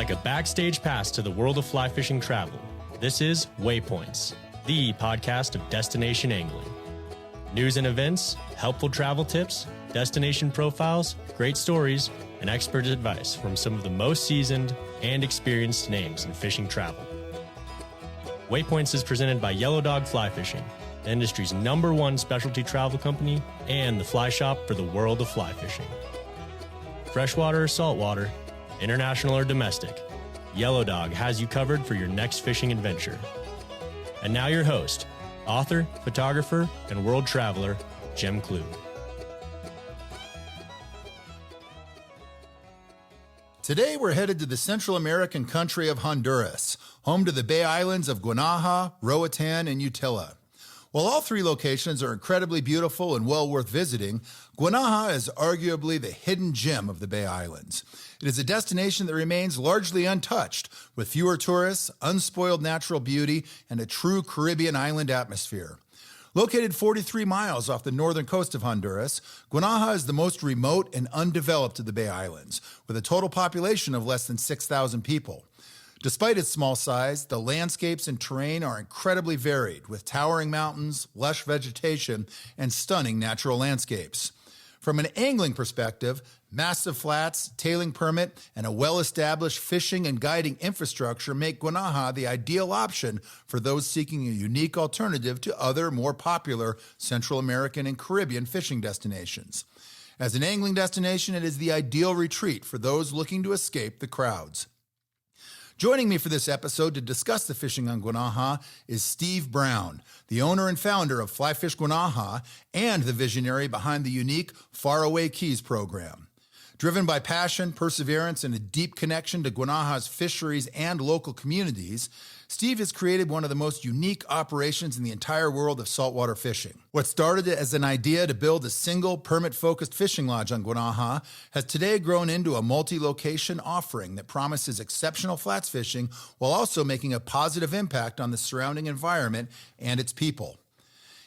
Like a backstage pass to the world of fly fishing travel, this is Waypoints, the podcast of destination angling. News and events, helpful travel tips, destination profiles, great stories, and expert advice from some of the most seasoned and experienced names in fishing travel. Waypoints is presented by Yellow Dog Fly Fishing, the industry's #1 specialty travel company and the fly shop for the world of fly fishing. Freshwater or saltwater, international or domestic, Yellow Dog has you covered for your next fishing adventure. And now your host, author, photographer, and world traveler, Jim Klug. Today we're headed to the Central American country of Honduras, home to the Bay Islands of Guanaja, Roatan, and Utila. While all three locations are incredibly beautiful and well worth visiting, Guanaja is arguably the hidden gem of the Bay Islands. It is a destination that remains largely untouched, with fewer tourists, unspoiled natural beauty, and a true Caribbean island atmosphere. Located 43 miles off the northern coast of Honduras, Guanaja is the most remote and undeveloped of the Bay Islands, with a total population of less than 6,000 people. Despite its small size, the landscapes and terrain are incredibly varied, with towering mountains, lush vegetation, and stunning natural landscapes. From an angling perspective, massive flats, tailing permit, and a well-established fishing and guiding infrastructure make Guanaja the ideal option for those seeking a unique alternative to other, more popular Central American and Caribbean fishing destinations. As an angling destination, it is the ideal retreat for those looking to escape the crowds. Joining me for this episode to discuss the fishing on Guanaja is Steve Brown, the owner and founder of Fly Fish Guanaja and the visionary behind the unique Faraway Cayes program. Driven by passion, perseverance, and a deep connection to Guanaja's fisheries and local communities, Steve has created one of the most unique operations in the entire world of saltwater fishing. What started as an idea to build a single permit-focused fishing lodge on Guanaja has today grown into a multi-location offering that promises exceptional flats fishing while also making a positive impact on the surrounding environment and its people.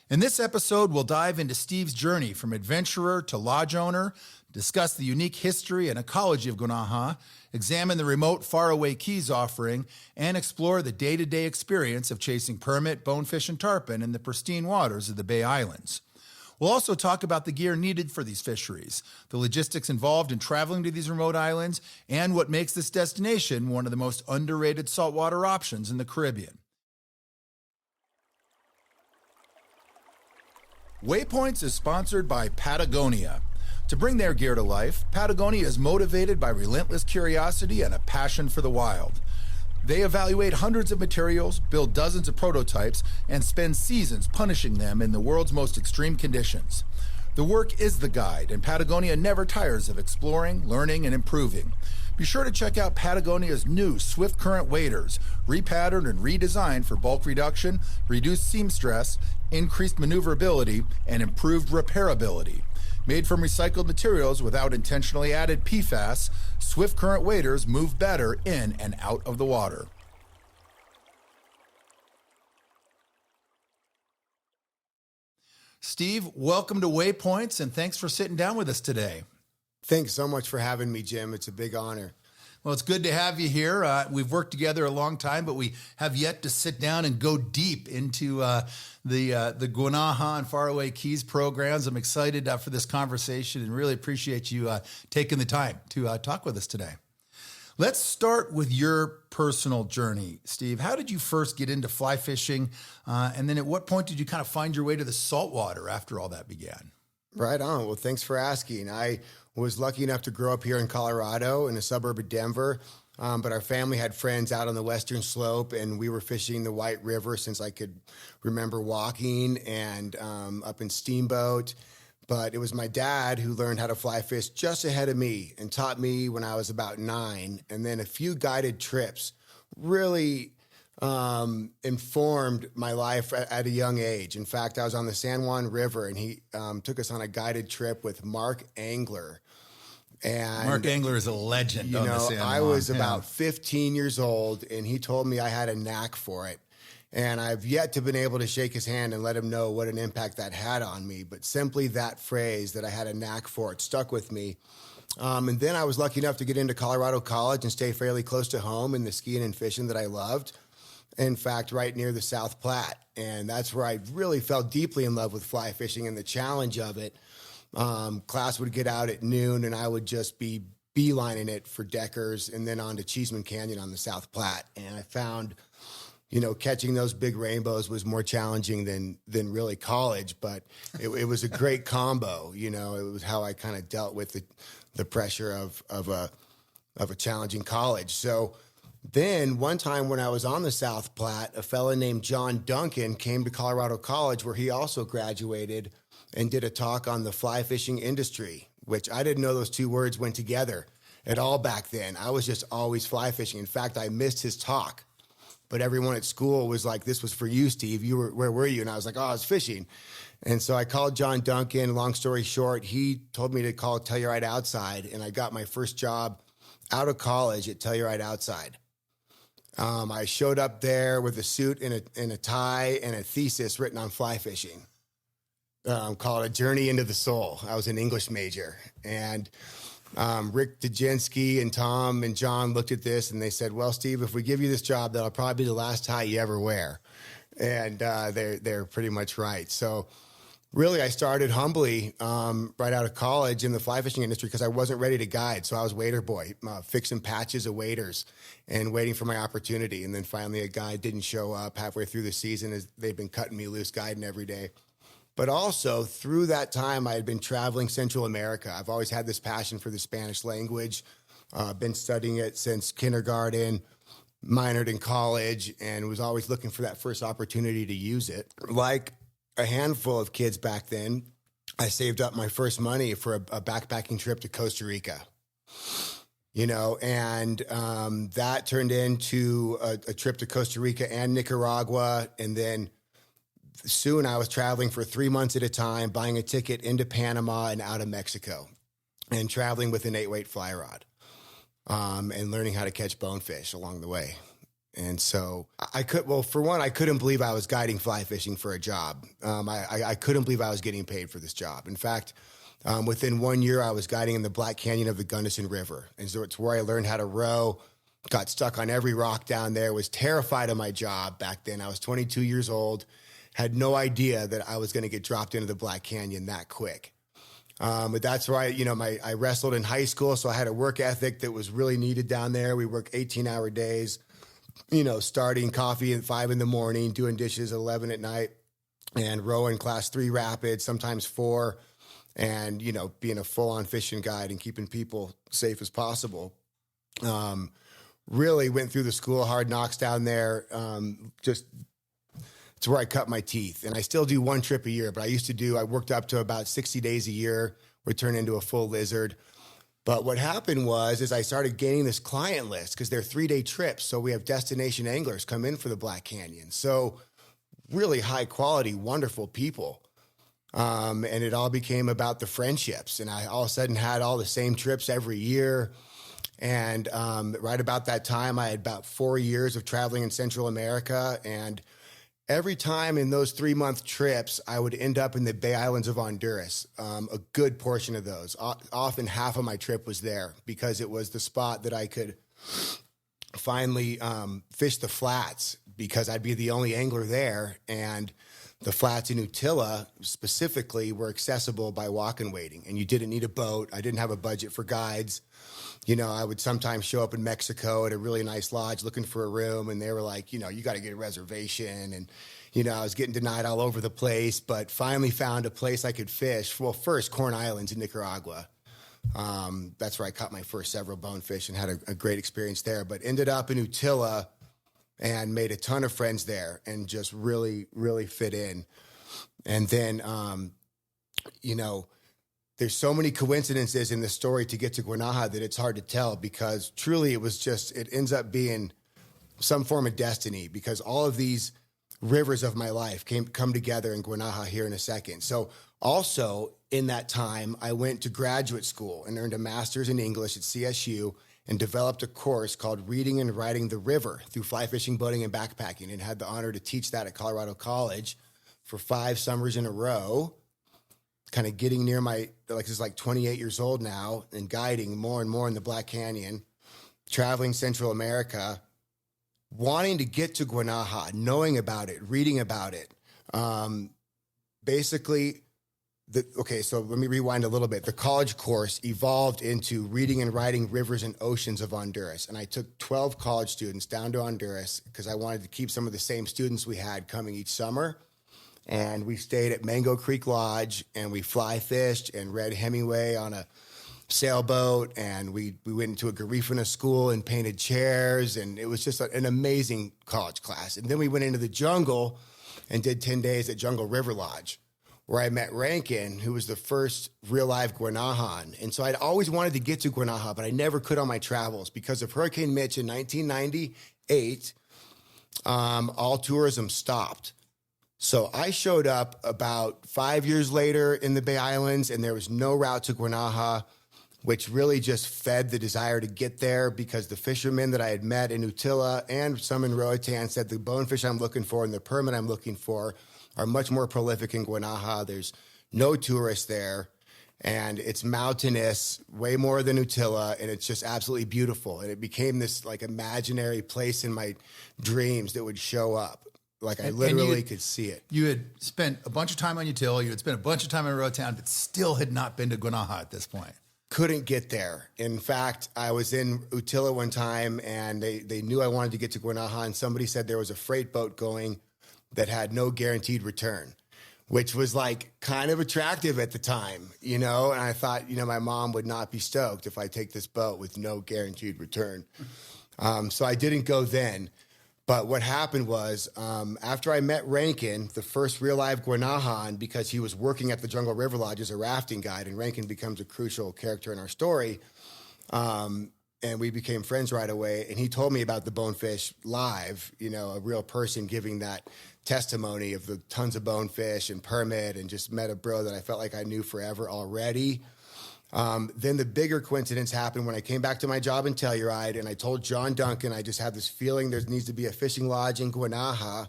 In this episode, we'll dive into Steve's journey from adventurer to lodge owner, discuss the unique history and ecology of Guanaja, examine the remote Faraway Cayes offering, and explore the day-to-day experience of chasing permit, bonefish, and tarpon in the pristine waters of the Bay Islands. We'll also talk about the gear needed for these fisheries, the logistics involved in traveling to these remote islands, and what makes this destination one of the most underrated saltwater options in the Caribbean. Waypoints is sponsored by Patagonia. To bring their gear to life, Patagonia is motivated by relentless curiosity and a passion for the wild. They evaluate hundreds of materials, build dozens of prototypes, and spend seasons punishing them in the world's most extreme conditions. The work is the guide, and Patagonia never tires of exploring, learning, and improving. Be sure to check out Patagonia's new Swift Current waders, repatterned and redesigned for bulk reduction, reduced seam stress, increased maneuverability, and improved repairability. Made from recycled materials without intentionally added PFAS, Swift Current waders move better in and out of the water. Steve, welcome to Waypoints, and thanks for sitting down with us today. Thanks so much for having me, Jim. It's a big honor. Well, it's good to have you here. We've worked together a long time, but we have yet to sit down and go deep into the Guanaja and Faraway Cayes programs. I'm excited for this conversation and really appreciate you taking the time to talk with us today. Let's start with your personal journey, Steve. How did you first get into fly fishing? And then at what point did you kind of find your way to the saltwater after all that began? Right on. Well, thanks for asking. I was lucky enough to grow up here in Colorado in a suburb of Denver, but our family had friends out on the western slope, and we were fishing the White River since I could remember walking, and up in Steamboat. But it was my dad who learned how to fly fish just ahead of me and taught me when I was about 9. And then a few guided trips really informed my life at a young age. In fact, I was on the San Juan River, and he took us on a guided trip with Mark Angler. And Mark Angler is a legend on the San Juan. I was about 15 years old, and he told me I had a knack for it. And I've yet to been able to shake his hand and let him know what an impact that had on me. But simply that phrase that I had a knack for it stuck with me. And then I was lucky enough to get into Colorado College and stay fairly close to home in the skiing and fishing that I loved. In fact, right near the South Platte. And that's where I really fell deeply in love with fly fishing and the challenge of it. Class would get out at noon and I would just be beelining it for Deckers and then on to Cheeseman Canyon on the South Platte. And I found, catching those big rainbows was more challenging than really college, but it was a great combo. It was how I kind of dealt with the pressure of a challenging college. So then one time when I was on the South Platte, a fellow named John Duncan came to Colorado College where he also graduated and did a talk on the fly fishing industry, which I didn't know those two words went together at all back then. I was just always fly fishing. In fact, I missed his talk, but everyone at school was like, "This was for you, Steve. Where were you?" And I was like, "Oh, I was fishing." And so I called John Duncan. Long story short, he told me to call Telluride Outside, and I got my first job out of college at Telluride Outside. I showed up there with a suit and a tie and a thesis written on fly fishing, called A Journey into the Soul. I was an English major. And Rick Dejinski and Tom and John looked at this and they said, "Well, Steve, if we give you this job, that'll probably be the last tie you ever wear." And they're pretty much right. So really, I started humbly right out of college in the fly fishing industry because I wasn't ready to guide. So I was waiter boy, fixing patches of waders and waiting for my opportunity. And then finally a guide didn't show up halfway through the season as they've been cutting me loose guiding every day. But also through that time, I had been traveling Central America. I've always had this passion for the Spanish language, been studying it since kindergarten, minored in college, and was always looking for that first opportunity to use it. Like a handful of kids back then, I saved up my first money for a backpacking trip to Costa Rica, and that turned into a trip to Costa Rica and Nicaragua. And then soon I was traveling for 3 months at a time, buying a ticket into Panama and out of Mexico and traveling with an 8-weight fly rod, and learning how to catch bonefish along the way. And so for one, I couldn't believe I was guiding fly fishing for a job. I couldn't believe I was getting paid for this job. In fact, within 1 year, I was guiding in the Black Canyon of the Gunnison River. And so it's where I learned how to row, got stuck on every rock down there, was terrified of my job back then. I was 22 years old, had no idea that I was going to get dropped into the Black Canyon that quick. But that's where I wrestled in high school. So I had a work ethic that was really needed down there. We worked 18-hour days. Starting coffee at 5 a.m, doing dishes at 11 at night, and rowing class 3 rapids, sometimes 4, and, being a full-on fishing guide and keeping people safe as possible. Really went through the school hard knocks down there. It's where I cut my teeth. And I still do 1 trip a year, but I worked up to about 60 days a year, would turn into a full lizard. But what happened was I started gaining this client list because they're 3-day trips. So we have destination anglers come in for the Black Canyon. So really high quality, wonderful people. And it all became about the friendships. And I all of a sudden had all the same trips every year. And right about that time, I had about 4 years of traveling in Central America. And every time in those 3-month trips, I would end up in the Bay Islands of Honduras. A good portion of those, often half of my trip was there because it was the spot that I could finally fish the flats because I'd be the only angler there. And the flats in Utila specifically were accessible by walk and wading. And you didn't need a boat. I didn't have a budget for guides. I would sometimes show up in Mexico at a really nice lodge looking for a room, and they were like, you got to get a reservation. And, I was getting denied all over the place, but finally found a place I could fish. Well, first, Corn Islands in Nicaragua. That's where I caught my first several bonefish and had a great experience there, but ended up in Utila and made a ton of friends there and just really, really fit in. And then, there's so many coincidences in the story to get to Guanaja that it's hard to tell because truly it ends up being some form of destiny because all of these rivers of my life come together in Guanaja here in a second. So also in that time, I went to graduate school and earned a master's in English at CSU and developed a course called Reading and Writing the River through fly fishing, boating, and backpacking, and had the honor to teach that at Colorado College for 5 summers in a row. And then, 2 years later, I got my first job out of college at Telluride Outside. And that was really kind of getting near this is like 28 years old now and guiding more and more in the Black Canyon, traveling Central America, wanting to get to Guanaja, knowing about it, reading about it. So let me rewind a little bit. The college course evolved into reading and writing rivers and oceans of Honduras. And I took 12 college students down to Honduras because I wanted to keep some of the same students we had coming each summer. And we stayed at Mango Creek Lodge, and we fly fished and read Hemingway on a sailboat. And we went into a Garifuna school and painted chairs. And it was just an amazing college class. And then we went into the jungle and did 10 days at Jungle River Lodge, where I met Rankin, who was the first real live Guanajan. And so I'd always wanted to get to Guanaja, but I never could on my travels because of Hurricane Mitch in 1998. All tourism stopped. So I showed up about 5 years later in the Bay Islands, and there was no route to Guanaja, which really just fed the desire to get there because the fishermen that I had met in Utila and some in Roatan said the bonefish I'm looking for and the permit I'm looking for are much more prolific in Guanaja. There's no tourists there, and it's mountainous, way more than Utila, and it's just absolutely beautiful. And it became this like imaginary place in my dreams that would show up. Like I literally could see it. You had spent a bunch of time on Utila, you had spent a bunch of time in Roatan, but still had not been to Guanaja at this point. Couldn't get there. In fact, I was in Utila one time, and they knew I wanted to get to Guanaja, and somebody said there was a freight boat going that had no guaranteed return, which was like kind of attractive at the time, And I thought, my mom would not be stoked if I take this boat with no guaranteed return. So I didn't go then. But what happened was after I met Rankin, the first real live Guanajan, because he was working at the Jungle River Lodge as a rafting guide, and Rankin becomes a crucial character in our story. And we became friends right away. And he told me about the bonefish live, a real person giving that testimony of the tons of bonefish and permit, and just met a bro that I felt like I knew forever already. Then the bigger coincidence happened when I came back to my job in Telluride, and I told John Duncan, I just have this feeling there needs to be a fishing lodge in Guanaja.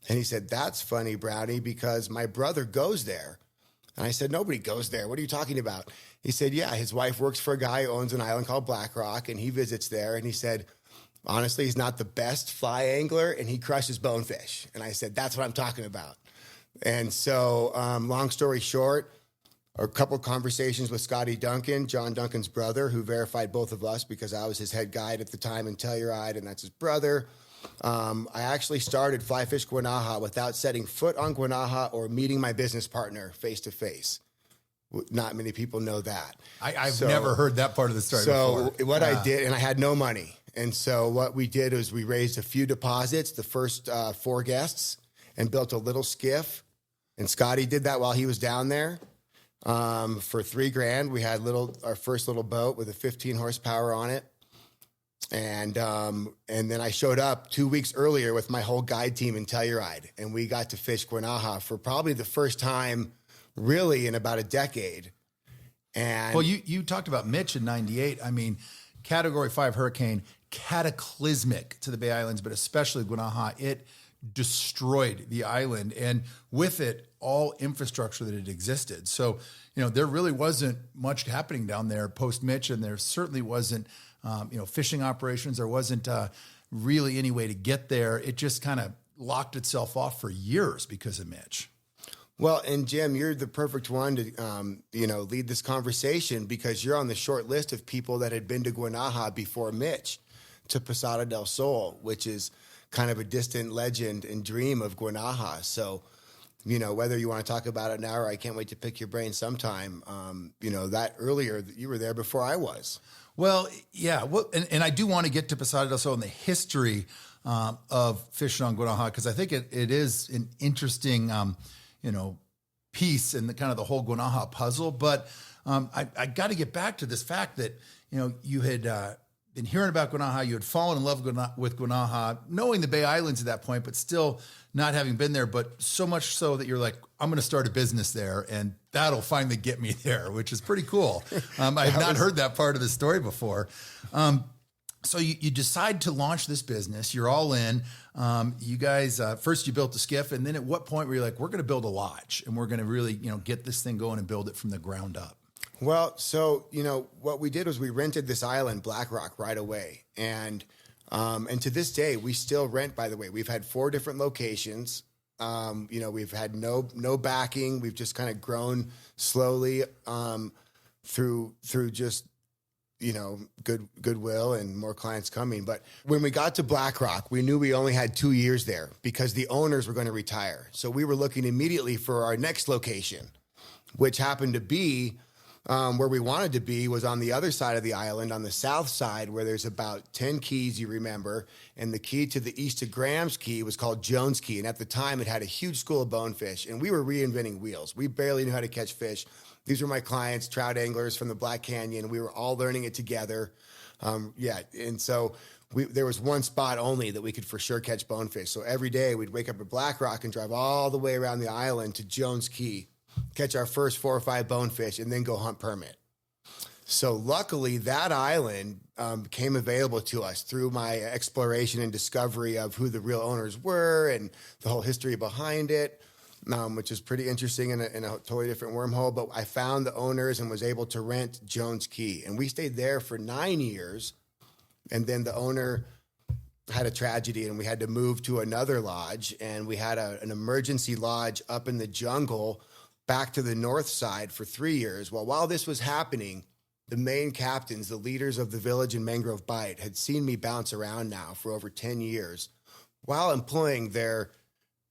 And he said, that's funny, Brownie, because my brother goes there. And I said, nobody goes there. What are you talking about? He said, yeah, his wife works for a guy who owns an island called Black Rock, and he visits there. And he said, honestly, he's not the best fly angler, and he crushes bonefish. And I said, that's what I'm talking about. And so long story short, a couple of conversations with Scotty Duncan, John Duncan's brother, who verified both of us because I was his head guide at the time in Telluride, and that's his brother. I actually started Fly Fish Guanaja without setting foot on Guanaja or meeting my business partner face-to-face. Not many people know that. I've never heard that part of the story before. So what I did, and I had no money. And so what we did was we raised a few deposits, the first 4 guests, and built a little skiff. And Scotty did that while he was down there. For $3,000, we had our first little boat with a 15 horsepower on it. And then I showed up 2 weeks earlier with my whole guide team in Telluride, and we got to fish Guanaja for probably the first time really in about a decade. And well, you talked about Mitch in 98. I mean, Category 5 hurricane, cataclysmic to the Bay Islands, but especially Guanaja. It destroyed the island, and with it, all infrastructure that had existed. So, there really wasn't much happening down there post-Mitch, and there certainly wasn't, fishing operations. There wasn't really any way to get there. It just kind of locked itself off for years because of Mitch. Well, and Jim, you're the perfect one to, lead this conversation because you're on the short list of people that had been to Guanaja before Mitch, to Posada del Sol, which is kind of a distant legend and dream of Guanaja. So, whether you want to talk about it now or I can't wait to pick your brain sometime, that earlier, you were there before I was. Well, yeah. Well, and I do want to get to Posada del Sol and the history of fishing on Guanaja, because I think it is an interesting, piece in the kind of the whole Guanaja puzzle. But I got to get back to this fact that, you had been hearing about Guanaja, you had fallen in love with Guanaja, knowing the Bay Islands at that point, but still not having been there, but so much so that you're like, I'm going to start a business there, and that'll finally get me there, which is pretty cool. I have not heard that part of the story before. So you decide to launch this business. You're all in. You guys, first you built the skiff, and then at what point were you like, we're going to build a lodge, and we're going to really, get this thing going and build it from the ground up? Well, so, what we did was we rented this island, Black Rock, right away. And to this day, we still rent, by the way. We've had 4 different locations. We've had no backing. We've just kind of grown slowly through just, goodwill and more clients coming. But when we got to Black Rock, we knew we only had 2 years there because the owners were going to retire. So we were looking immediately for our next location, which happened to be where we wanted to be, was on the other side of the island, on the south side, where there's about 10 keys, you remember. And the key to the east of Graham's Key was called Jones Key. And at the time, it had a huge school of bonefish. And we were reinventing wheels. We barely knew how to catch fish. These were my clients, trout anglers from the Black Canyon. We were all learning it together. And so there was one spot only that we could for sure catch bonefish. So every day we'd wake up at Black Rock and drive all the way around the island to Jones Key, catch our first 4 or 5 bonefish, and then go hunt permit. So luckily, that island became available to us through my exploration and discovery of who the real owners were and the whole history behind it, which is pretty interesting in a totally different wormhole. But I found the owners and was able to rent Jones Key. And we stayed there for 9 years. And then the owner had a tragedy and we had to move to another lodge. And we had an emergency lodge up in the jungle back to the north side for 3 years. Well, while this was happening, the main captains, the leaders of the village in Mangrove Bight, had seen me bounce around now for over 10 years while employing their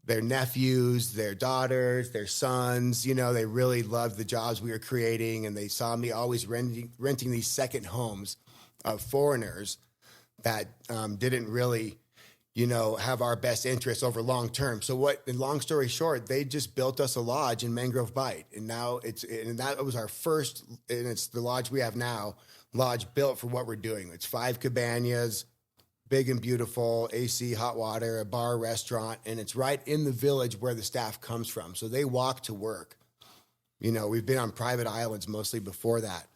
nephews, their daughters, their sons. They really loved the jobs we were creating, and they saw me always renting these second homes of foreigners that didn't really have our best interests over long term. So long story short, they just built us a lodge in Mangrove Bight. And now that was our first, and it's the lodge we have now, lodge built for what we're doing. It's 5 cabanas, big and beautiful, AC, hot water, a bar, restaurant, and it's right in the village where the staff comes from. So they walk to work. We've been on private islands mostly before that,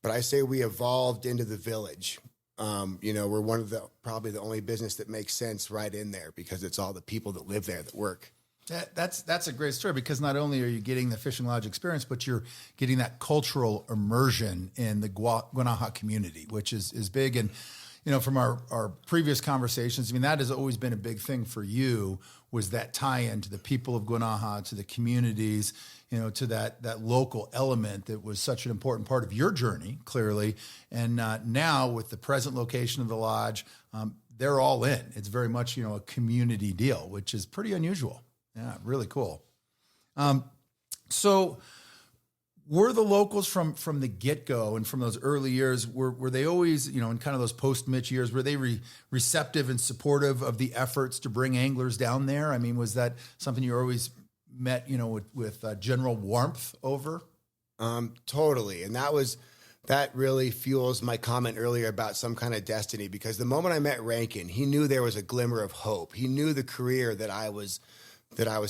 but I say we evolved into the village. We're one of probably the only business that makes sense right in there because it's all the people that live there that work. That's a great story because not only are you getting the fishing lodge experience, but you're getting that cultural immersion in the Guanaja community, which is big. And, from our previous conversations, that has always been a big thing for you, was that tie-in to the people of Guanaja, to the communities, to that local element that was such an important part of your journey, clearly. And now with the present location of the lodge, they're all in. It's very much, a community deal, which is pretty unusual. Yeah, really cool. So were the locals from the get-go and from those early years, were they always, in kind of those post-Mitch years, were they receptive and supportive of the efforts to bring anglers down there? Was that something you always met, with general warmth over? Totally. And that really fuels my comment earlier about some kind of destiny, because the moment I met Rankin, he knew there was a glimmer of hope. He knew the career that I was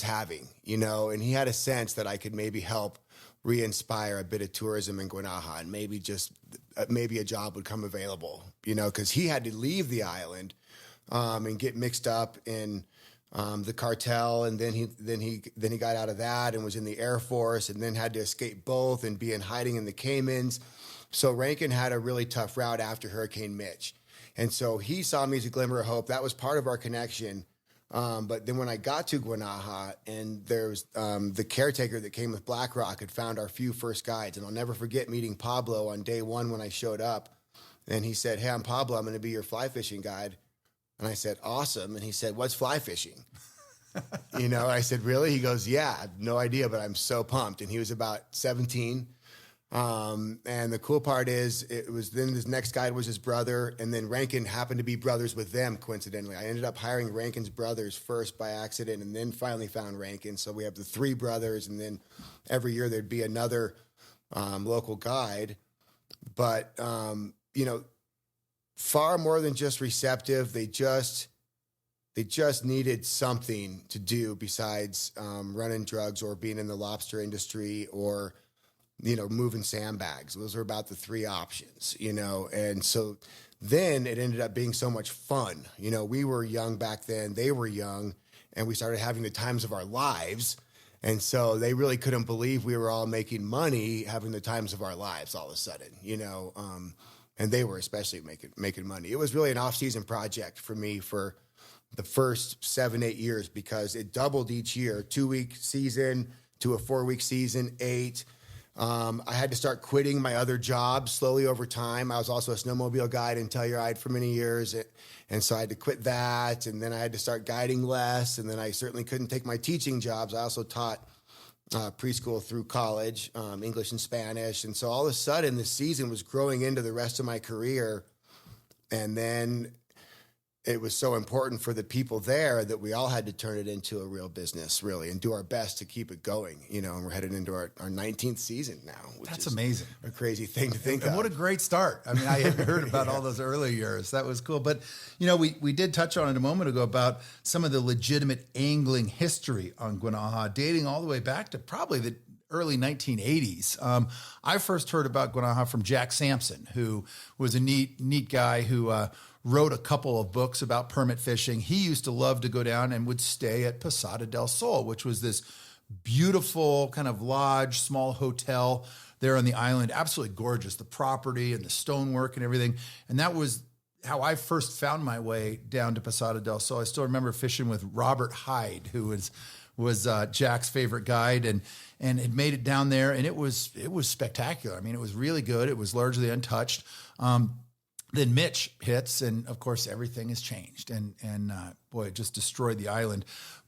having, and he had a sense that I could maybe help re-inspire a bit of tourism in Guanaja, and maybe a job would come available, because he had to leave the island and get mixed up in the cartel, and then he got out of that and was in the Air Force, and then had to escape both and be in hiding in the Caymans. So Rankin had a really tough route after Hurricane Mitch, and so he saw me as a glimmer of hope. That was part of our connection. But then when I got to Guanaja, and there was the caretaker that came with Black Rock had found our few first guides, and I'll never forget meeting Pablo on day 1 when I showed up, and he said, "Hey, I'm Pablo. I'm going to be your fly fishing guide." And I said, "Awesome." And he said, "What's fly fishing?" I said, "Really?" He goes, "Yeah, I have no idea, but I'm so pumped." And he was about 17. And the cool part is then his next guide was his brother, and then Rankin happened to be brothers with them, coincidentally. I ended up hiring Rankin's brothers first by accident, and then finally found Rankin. So we have the 3 brothers, and then every year there'd be another local guide. But, far more than just receptive, they just needed something to do besides running drugs or being in the lobster industry or moving sandbags. Those are about the 3 options, and so then it ended up being so much fun. You know, we were young back then, they were young, and we started having the times of our lives. And so they really couldn't believe we were all making money, having the times of our lives all of a sudden, you know, and they were especially making money. It was really an off-season project for me for the first 7-8 years because it doubled each year, 2-week season to a 4-week season, 8. I had to start quitting my other jobs slowly over time. I was also a snowmobile guide and Telluride for many years. And so I had to quit that. And then I had to start guiding less. And then I certainly couldn't take my teaching jobs. I also taught preschool through college, English and Spanish. And so all of a sudden the season was growing into the rest of my career. And then it was so important for the people there that we all had to turn it into a real business, really, and do our best to keep it going, you know, and we're headed into our 19th season now, which That's is amazing. A crazy thing to think and of. what a great start. I mean, I hadn't heard about all those early years. That was cool. But, you know, we did touch on it a moment ago about some of the legitimate angling history on Guanaja, dating all the way back to probably the early 1980s. I first heard about Guanaja from Jack Sampson, who was a neat guy who wrote a couple of books about permit fishing. He used to love to go down and would stay at Posada del Sol, which was this beautiful kind of lodge, small hotel there on the island. Absolutely gorgeous, the property and the stonework and everything. And that was how I first found my way down to Posada del Sol. I still remember fishing with Robert Hyde, who was Jack's favorite guide, and had made it down there, and it was spectacular. I mean, it was really good. It was largely untouched. Then Mitch hits, and of course everything has changed, and boy, it just destroyed the island.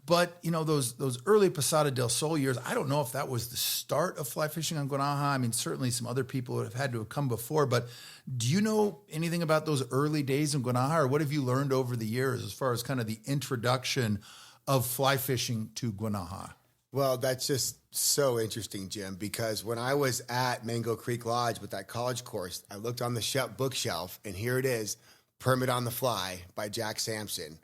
But you know, those early Posada del Sol years, I don't know if that was the start of fly fishing on Guanaja. I mean, certainly some other people would have had to have come before. But do you know anything about those early days in Guanaja, or what have you learned over the years as far as kind of the introduction of fly fishing to Guanaja? Well, that's just so interesting, Jim, because when I was at Mango Creek Lodge with that college course, I looked on the bookshelf, and here it is, Permit on the Fly by Jack Sampson,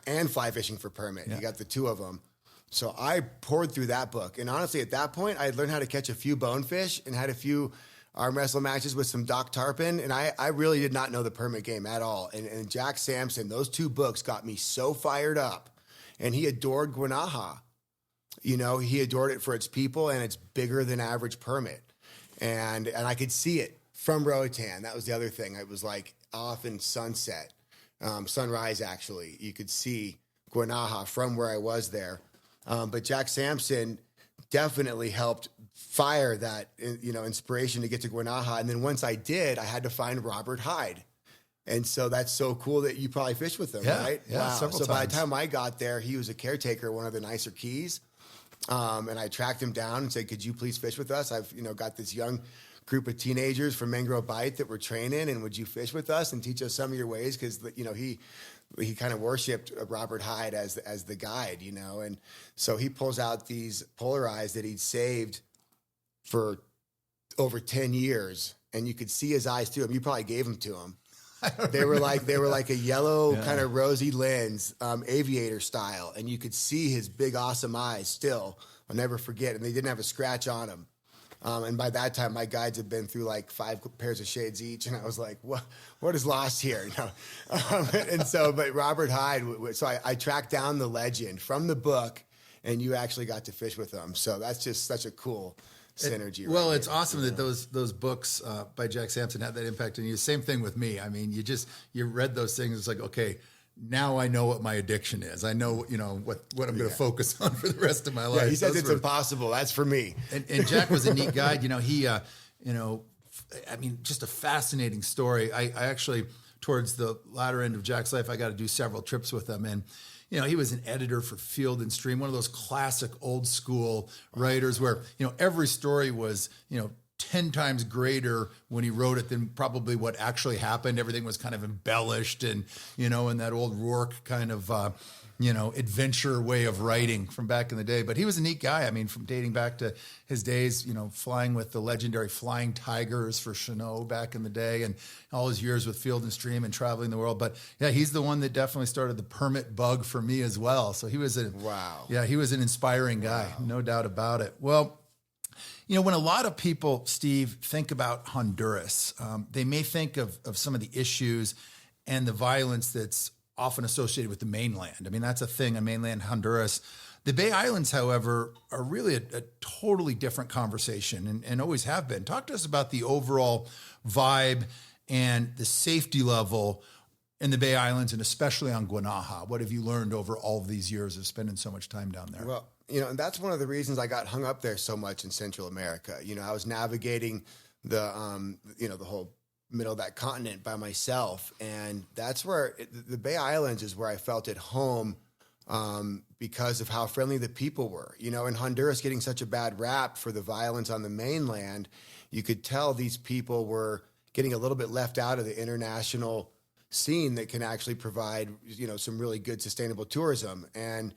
and Fly Fishing for Permit. Yeah. You got the two of them. So I poured through that book. And honestly, at that point, I had learned how to catch a few bonefish and had a few arm wrestle matches with some Doc Tarpon. And I really did not know the permit game at all. And Jack Sampson, those two books got me so fired up. And he adored Guanaja. You know, he adored it for its people and its bigger than average permit. And I could see it from Roatan. That was the other thing. It was like off in sunset, sunrise actually. You could see Guanaja from where I was there. But Jack Sampson definitely helped fire that, you know, inspiration to get to Guanaja. And then once I did, I had to find Robert Hyde. And so that's so cool that you probably fished with him, right? Yeah, wow. several times. By the time I got there, he was a caretaker at one of the nicer keys. And I tracked him down and said, could you please fish with us? I've, you know, got this young group of teenagers from Mangrove Bight that we're training, and would you fish with us and teach us some of your ways? Because, you know, he kind of worshipped Robert Hyde as the guide, you know. And so he pulls out these polarized that he'd saved for over 10 years, and you could see his eyes through them. You probably gave them to him. They were like a yellow kind of rosy lens, aviator style, and you could see his big awesome eyes still. I'll never forget. And they didn't have a scratch on them. And by that time, my guides had been through like 5 pairs of shades each, and I was like, what is lost here? You know? And so, but Robert Hyde. So I tracked down the legend from the book, and you actually got to fish with them. So that's just such a cool synergy. Well, it's awesome that those books by Jack Sampson had that impact on you. Same thing with me. I mean, you read those things. It's like, okay, now I know what my addiction is. I know, you know, what I'm going to focus on for the rest of my life. Yeah, he says it's impossible. That's for me. And Jack was a neat guide. You know, he, I mean, just a fascinating story. I actually, towards the latter end of Jack's life, I got to do several trips with him. And, you know, he was an editor for Field and Stream, one of those classic old school writers where, you know, every story was, you know, 10 times greater when he wrote it than probably what actually happened. Everything was kind of embellished and, you know, in that old Rourke kind of, you know, adventure way of writing from back in the day. But he was a neat guy. I mean, from dating back to his days, you know, flying with the legendary Flying Tigers for Chanot back in the day, and all his years with Field and Stream and traveling the world. But yeah, he's the one that definitely started the permit bug for me as well. So he was he was an inspiring guy, no doubt about it. Well, When a lot of people, Steve, think about Honduras, they may think of some of the issues and the violence that's often associated with the mainland. I mean, that's a thing on mainland Honduras. The Bay Islands, however, are really a totally different conversation and always have been. Talk to us about the overall vibe and the safety level in the Bay Islands and especially on Guanaja. What have you learned over all of these years of spending so much time down there? Well, and that's one of the reasons I got hung up there so much in Central America. I was navigating the whole middle of that continent by myself. And that's where the Bay Islands is where I felt at home because of how friendly the people were. In Honduras getting such a bad rap for the violence on the mainland, you could tell these people were getting a little bit left out of the international scene that can actually provide, some really good sustainable tourism. And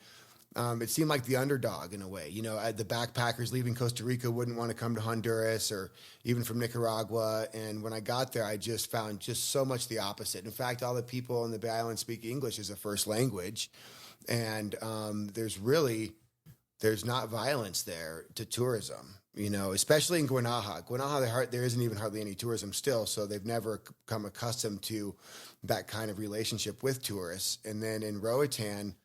it seemed like the underdog in a way. The backpackers leaving Costa Rica wouldn't want to come to Honduras or even from Nicaragua. And when I got there, I just found just so much the opposite. In fact, all the people in the Bay Islands speak English as a first language. And there's not violence there to tourism, especially in Guanaja. Guanaja, there isn't even hardly any tourism still, so they've never come accustomed to that kind of relationship with tourists. And then in Roatan,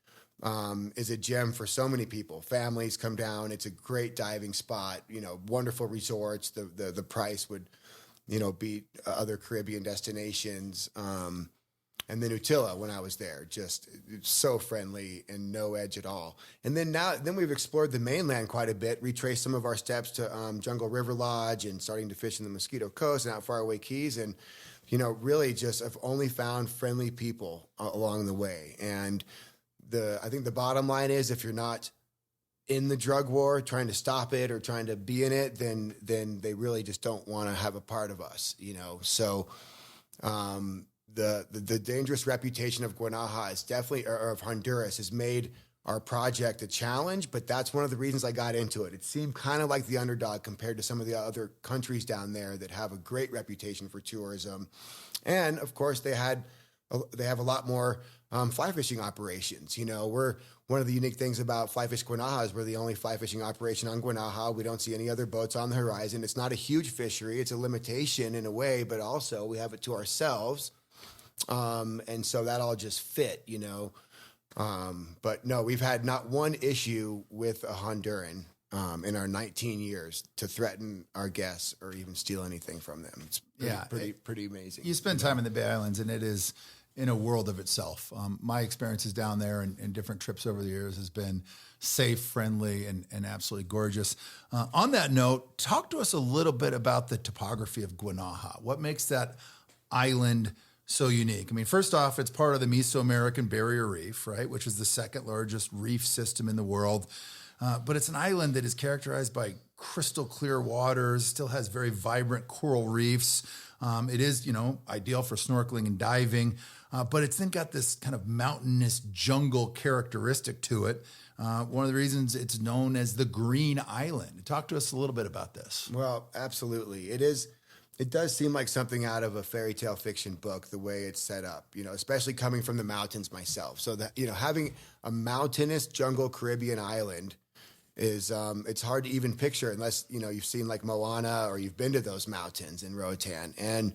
is a gem for so many people. Families come down. It's a great diving spot, wonderful resorts. The price would, beat other Caribbean destinations. And then Utila, when I was there, just so friendly and no edge at all. And then we've explored the mainland quite a bit, retraced some of our steps to Jungle River Lodge and starting to fish in the Mosquito Coast and out Faraway Cayes. And, really just have only found friendly people along the way. And I think the bottom line is if you're not in the drug war, trying to stop it or trying to be in it, then they really just don't want to have a part of us, So the dangerous reputation of Guanaja is definitely, or of Honduras, has made our project a challenge, but that's one of the reasons I got into it. It seemed kind of like the underdog compared to some of the other countries down there that have a great reputation for tourism. And of course they have a lot more fly fishing operations. We're one of the unique things about Fly Fish Guanaja is we're the only fly fishing operation on Guanaja. We don't see any other boats on the horizon. It's not a huge fishery. It's a limitation in a way, but also we have it to ourselves. And so that all just fit, but no, we've had not one issue with a Honduran in our 19 years to threaten our guests or even steal anything from them. It's pretty amazing. You spend time in the Bay Islands and it is in a world of itself. My experiences down there and different trips over the years has been safe, friendly, and absolutely gorgeous. On that note, talk to us a little bit about the topography of Guanaja. What makes that island so unique? I mean, first off, it's part of the Mesoamerican Barrier Reef, right, which is the second largest reef system in the world. But it's an island that is characterized by crystal clear waters, still has very vibrant coral reefs. It is, ideal for snorkeling and diving, but it's then got this kind of mountainous jungle characteristic to it. One of the reasons it's known as the Green Island. Talk to us a little bit about this. Well, absolutely. It does seem like something out of a fairy tale fiction book, the way it's set up, especially coming from the mountains myself. So that, having a mountainous jungle Caribbean island is, it's hard to even picture unless, you've seen like Moana or you've been to those mountains in Roatan. And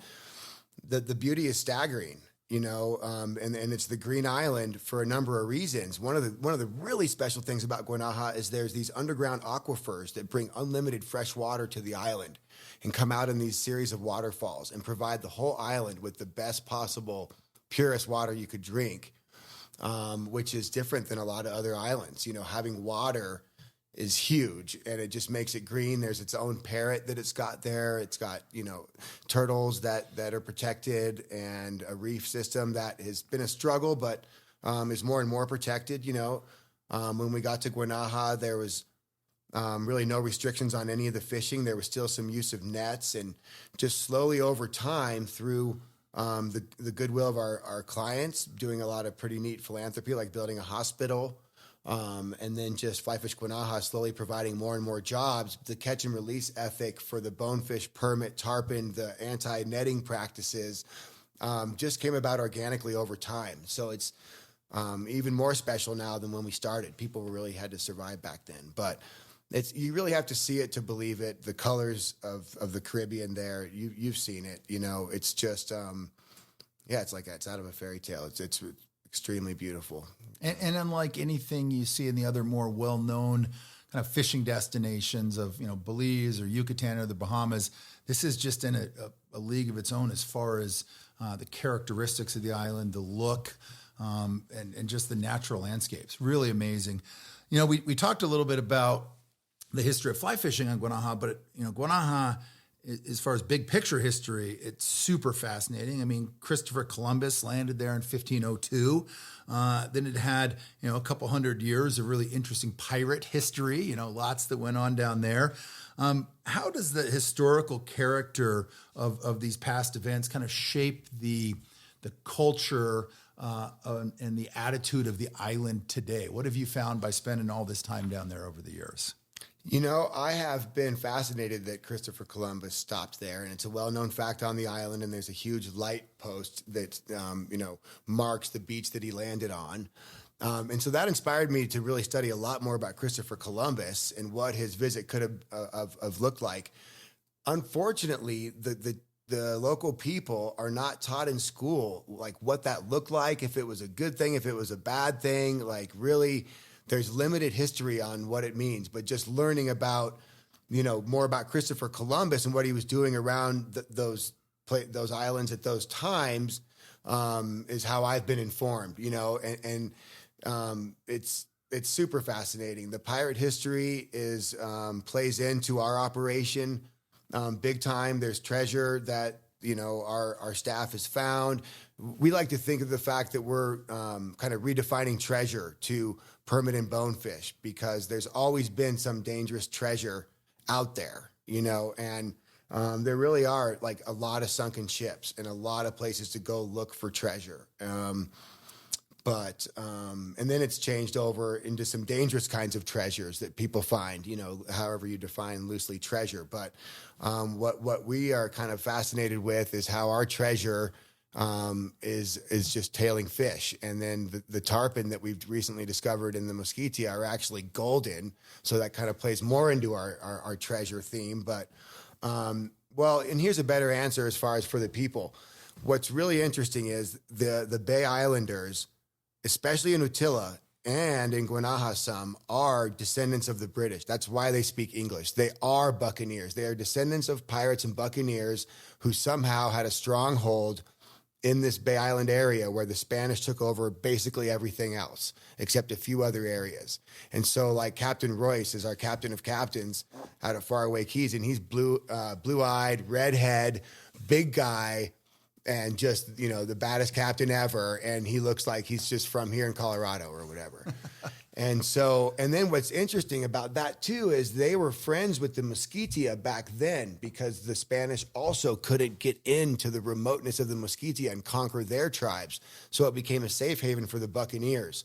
the beauty is staggering, and it's the Green Island for a number of reasons. One of the really special things about Guanaja is there's these underground aquifers that bring unlimited fresh water to the island and come out in these series of waterfalls and provide the whole island with the best possible, purest water you could drink, which is different than a lot of other islands. Having water is huge and it just makes it green. There's its own parrot that it's got there. It's got, turtles that are protected and a reef system that has been a struggle, but is more and more protected. When we got to Guanaja, there was really no restrictions on any of the fishing. There was still some use of nets, and just slowly over time through the goodwill of our clients, doing a lot of pretty neat philanthropy, like building a hospital, and then just Fly Fish Guanaja slowly providing more and more jobs. The catch and release ethic for the bonefish permit, tarpon, the anti-netting practices just came about organically over time. So it's even more special now than when we started. People really had to survive back then. But you really have to see it to believe it. The colors of the Caribbean there, you've seen it. It's just it's out of a fairy tale. It's extremely beautiful. And unlike anything you see in the other more well-known kind of fishing destinations of, Belize or Yucatan or the Bahamas, this is just in a league of its own as far as the characteristics of the island, the look, and just the natural landscapes. Really amazing. We talked a little bit about the history of fly fishing on Guanaja, but Guanaja, as far as big picture history, it's super fascinating. I mean, Christopher Columbus landed there in 1502. Then it had, a couple hundred years of really interesting pirate history, lots that went on down there. How does the historical character of these past events kind of shape the culture and the attitude of the island today? What have you found by spending all this time down there over the years? I have been fascinated that Christopher Columbus stopped there, and it's a well-known fact on the island, and there's a huge light post that, marks the beach that he landed on. And so that inspired me to really study a lot more about Christopher Columbus and what his visit could have looked like. Unfortunately, the local people are not taught in school, like what that looked like, if it was a good thing, if it was a bad thing, like really... There's limited history on what it means, but just learning about, more about Christopher Columbus and what he was doing around those islands at those times is how I've been informed, and it's super fascinating. The pirate history plays into our operation big time. There's treasure that, our staff has found. We like to think of the fact that we're kind of redefining treasure to permanent bonefish, because there's always been some dangerous treasure out there, and there really are like a lot of sunken ships and a lot of places to go look for treasure. But and then it's changed over into some dangerous kinds of treasures that people find, however you define loosely treasure. But what we are kind of fascinated with is how our treasure is just tailing fish. And then the tarpon that we've recently discovered in the Mosquitia are actually golden. So that kind of plays more into our treasure theme. But, and here's a better answer as far as for the people. What's really interesting is the Bay Islanders, especially in Utila and in Guanaja some, are descendants of the British. That's why they speak English. They are buccaneers. They are descendants of pirates and buccaneers who somehow had a stronghold in this Bay Island area where the Spanish took over basically everything else, except a few other areas. And so Captain Royce is our captain of captains out of Faraway Cayes, and he's blue-eyed, redhead, big guy, and just, the baddest captain ever. And he looks like he's just from here in Colorado or whatever. And then what's interesting about that too is they were friends with the Mosquitia back then, because the Spanish also couldn't get into the remoteness of the Mosquitia and conquer their tribes. So it became a safe haven for the Buccaneers.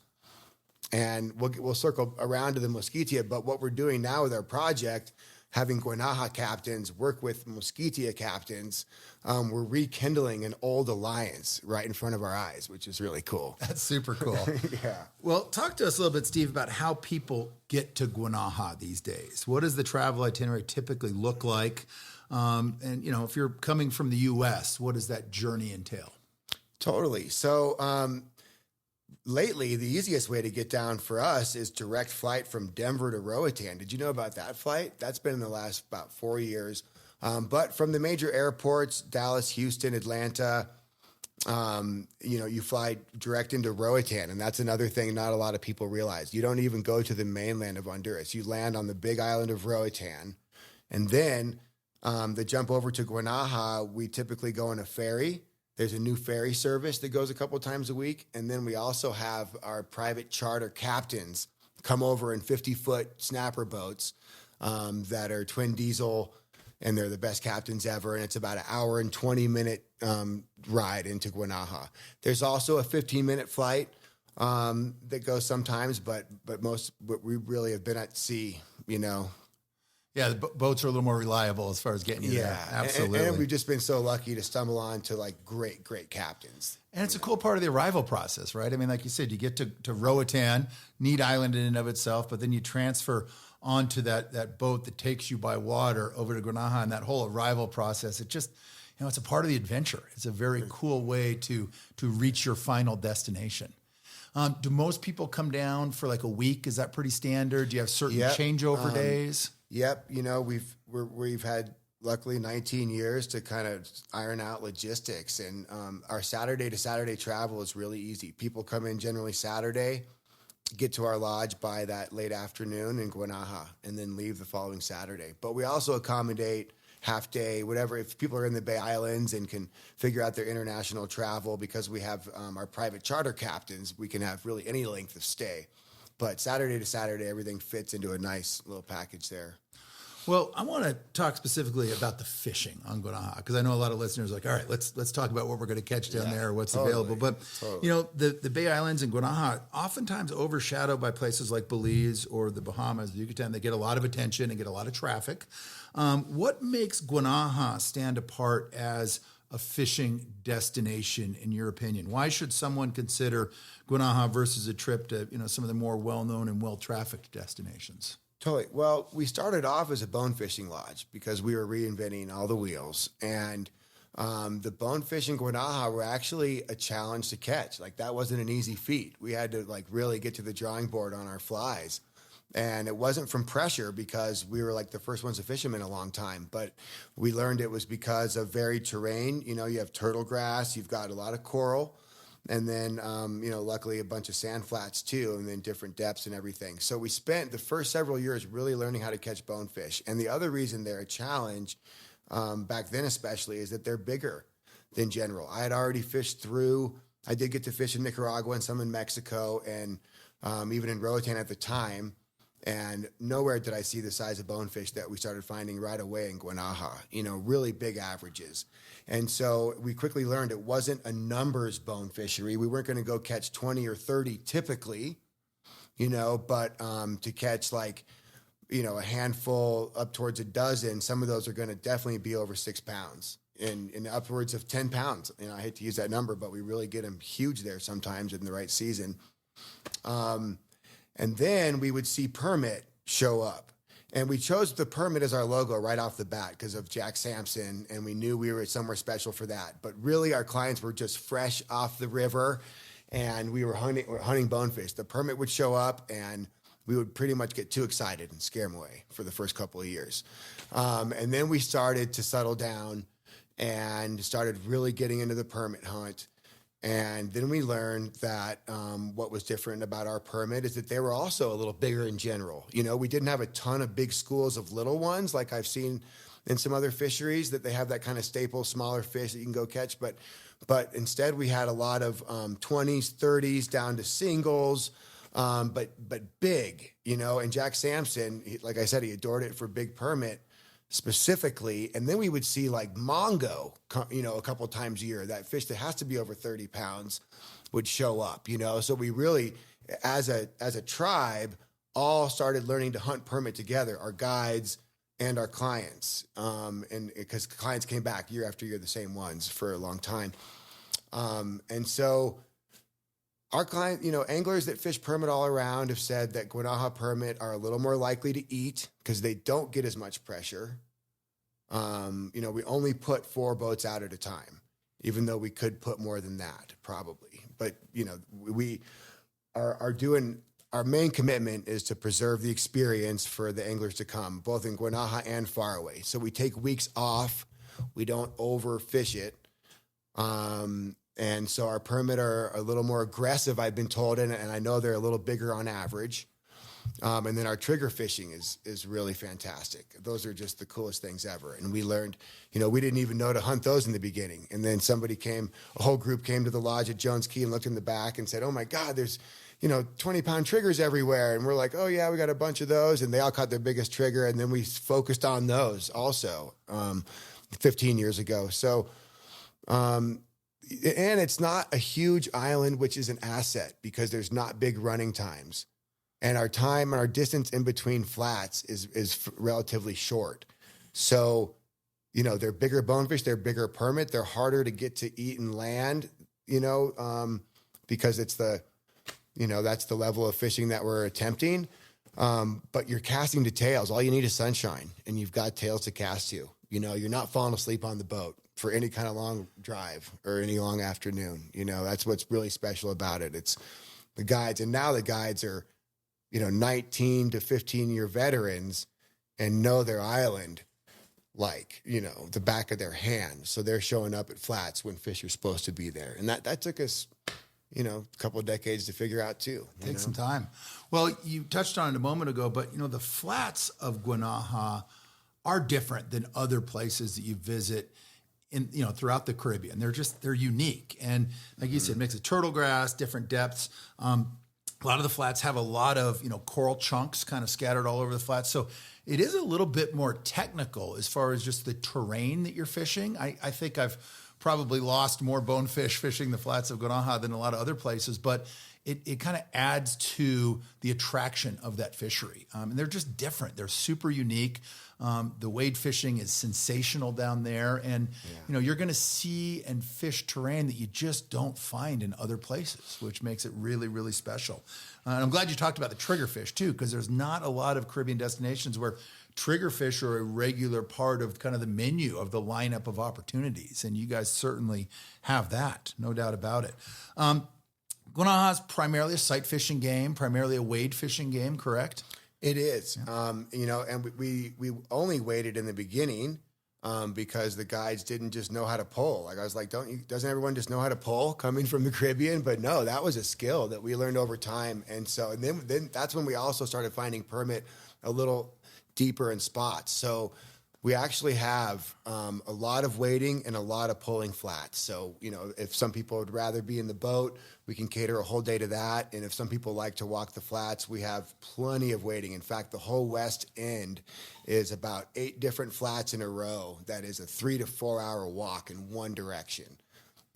And we'll circle around to the Mosquitia, but what we're doing now with our project, having Guanaja captains work with Mosquitia captains, we're rekindling an old alliance right in front of our eyes, which is really cool. That's super cool. Yeah. Well, talk to us a little bit, Steve, about how people get to Guanaja these days. What does the travel itinerary typically look like? And, if you're coming from the U.S., what does that journey entail? Totally. So lately, the easiest way to get down for us is direct flight from Denver to Roatan. Did you know about that flight? That's been in the last about 4 years. But from the major airports, Dallas, Houston, Atlanta, you fly direct into Roatan. And that's another thing not a lot of people realize. You don't even go to the mainland of Honduras. You land on the big island of Roatan. And then the jump over to Guanaja, we typically go on a ferry. There's a new ferry service that goes a couple times a week. And then we also have our private charter captains come over in 50-foot snapper boats that are twin diesel, and they're the best captains ever. And it's about an hour and 20-minute ride into Guanaja. There's also a 15-minute flight that goes sometimes, but we really have been at sea, Yeah, the boats are a little more reliable as far as getting you there. Absolutely. And we've just been so lucky to stumble on to great captains. And it's a cool part of the arrival process, right? I mean, like you said, you get to Roatan, neat island in and of itself, but then you transfer onto that boat that takes you by water over to Guanaja, and that whole arrival process, it just, it's a part of the adventure. It's a very cool way to reach your final destination. Do most people come down for like a week? Is that pretty standard? Do you have certain changeover days? Yep. We've had luckily 19 years to kind of iron out logistics, and our Saturday to Saturday travel is really easy. People come in generally Saturday, get to our lodge by that late afternoon in Guanaja, and then leave the following Saturday. But we also accommodate half day, whatever. If people are in the Bay Islands and can figure out their international travel, because we have our private charter captains, we can have really any length of stay. But Saturday to Saturday, everything fits into a nice little package there. Well, I want to talk specifically about the fishing on Guanaja, because I know a lot of listeners are like, all right, let's talk about what we're going to catch down there, what's available. But, the Bay Islands and Guanaja, oftentimes overshadowed by places like Belize or the Bahamas, the Yucatan, they get a lot of attention and get a lot of traffic. What makes Guanaja stand apart as a fishing destination, in your opinion? Why should someone consider Guanaja versus a trip to, some of the more well-known and well-trafficked destinations? Totally. Well, we started off as a bone fishing lodge because we were reinventing all the wheels. And the bonefish in Guanaja were actually a challenge to catch. Like, that wasn't an easy feat. We had to really get to the drawing board on our flies. And it wasn't from pressure, because we were like the first ones to fish them in a long time. But we learned it was because of varied terrain. You have turtle grass, you've got a lot of coral. And then, luckily a bunch of sand flats too, and then different depths and everything. So we spent the first several years really learning how to catch bonefish. And the other reason they're a challenge, back then especially, is that they're bigger than general. I had already fished I did get to fish in Nicaragua and some in Mexico, and even in Roatan at the time. And nowhere did I see the size of bonefish that we started finding right away in Guanaja, really big averages. And so we quickly learned it wasn't a numbers bone fishery. We weren't going to go catch 20 or 30 typically, but to catch a handful up towards a dozen, some of those are going to definitely be over 6 pounds and upwards of 10 pounds. I hate to use that number, but we really get them huge there sometimes in the right season. And then we would see permit show up. And we chose the permit as our logo right off the bat because of Jack Sampson, and we knew we were somewhere special for that. But really, our clients were just fresh off the river, and we were hunting bonefish. The permit would show up, and we would pretty much get too excited and scare them away for the first couple of years. And then we started to settle down and started really getting into the permit hunt. And then we learned that what was different about our permit is that they were also a little bigger in general. We didn't have a ton of big schools of little ones like I've seen in some other fisheries, that they have that kind of staple, smaller fish that you can go catch. But instead we had a lot of 20s, 30s down to singles, but big, And Jack Sampson, like I said, he adored it for big permit specifically. And then we would see mongo, a couple of times a year. That fish that has to be over 30 pounds would show up, So we really, as a tribe, all started learning to hunt permit together, our guides and our clients. And because clients came back year after year, the same ones for a long time. And so our client, anglers that fish permit all around have said that Guanaja permit are a little more likely to eat because they don't get as much pressure. We only put 4 boats out at a time, even though we could put more than that probably. But, we are doing, our main commitment is to preserve the experience for the anglers to come, both in Guanaja and Faraway. So we take weeks off. We don't overfish it. And so our permit are a little more aggressive, I've been told, and I know they're a little bigger on average. And then our trigger fishing is really fantastic. Those are just the coolest things ever. And we learned, we didn't even know to hunt those in the beginning. And then a whole group came to the lodge at Jones Key and looked in the back and said, oh my God, there's, 20-pound triggers everywhere. And we're like, oh yeah, we got a bunch of those. And they all caught their biggest trigger. And then we focused on those also 15 years ago. So, and it's not a huge island, which is an asset because there's not big running times. And our time and our distance in between flats is relatively short. So, they're bigger bonefish, they're bigger permit, they're harder to get to eat and land, because it's that's the level of fishing that we're attempting. But you're casting to tails. All you need is sunshine, and you've got tails to cast to. You know, you're not falling asleep on the boat for any kind of long drive or any long afternoon. You know, that's what's really special about it. It's the guides, and now the guides are, 19 to 15-year veterans and know their island like, the back of their hand. So they're showing up at flats when fish are supposed to be there. And that took us, a couple of decades to figure out too. Take some time. Well, you touched on it a moment ago, but, the flats of Guanaja are different than other places that you visit in, throughout the Caribbean. They're unique. And like you said, mix of turtle grass, different depths. A lot of the flats have a lot of, coral chunks kind of scattered all over the flats. So it is a little bit more technical as far as just the terrain that you're fishing. I think I've probably lost more bonefish fishing the flats of Guanaja than a lot of other places, but it kind of adds to the attraction of that fishery. And they're just different. They're super unique. The wade fishing is sensational down there. And, you're going to see and fish terrain that you just don't find in other places, which makes it really, really special. And I'm glad you talked about the triggerfish too, because there's not a lot of Caribbean destinations where triggerfish are a regular part of kind of the menu of the lineup of opportunities. And you guys certainly have that, no doubt about it. Guanaja is primarily a sight fishing game, primarily a wade fishing game, correct? It is, and we only waded in the beginning because the guides didn't just know how to pull. Like I was like, doesn't everyone just know how to pull coming from the Caribbean? But no, that was a skill that we learned over time. And then that's when we also started finding permit a little deeper in spots. So we actually have a lot of wading and a lot of pulling flats. So, if some people would rather be in the boat, we can cater a whole day to that. And if some people like to walk the flats, we have plenty of wading. In fact, the whole west end is about 8 different flats in a row. That is a 3 to 4 hour walk in one direction.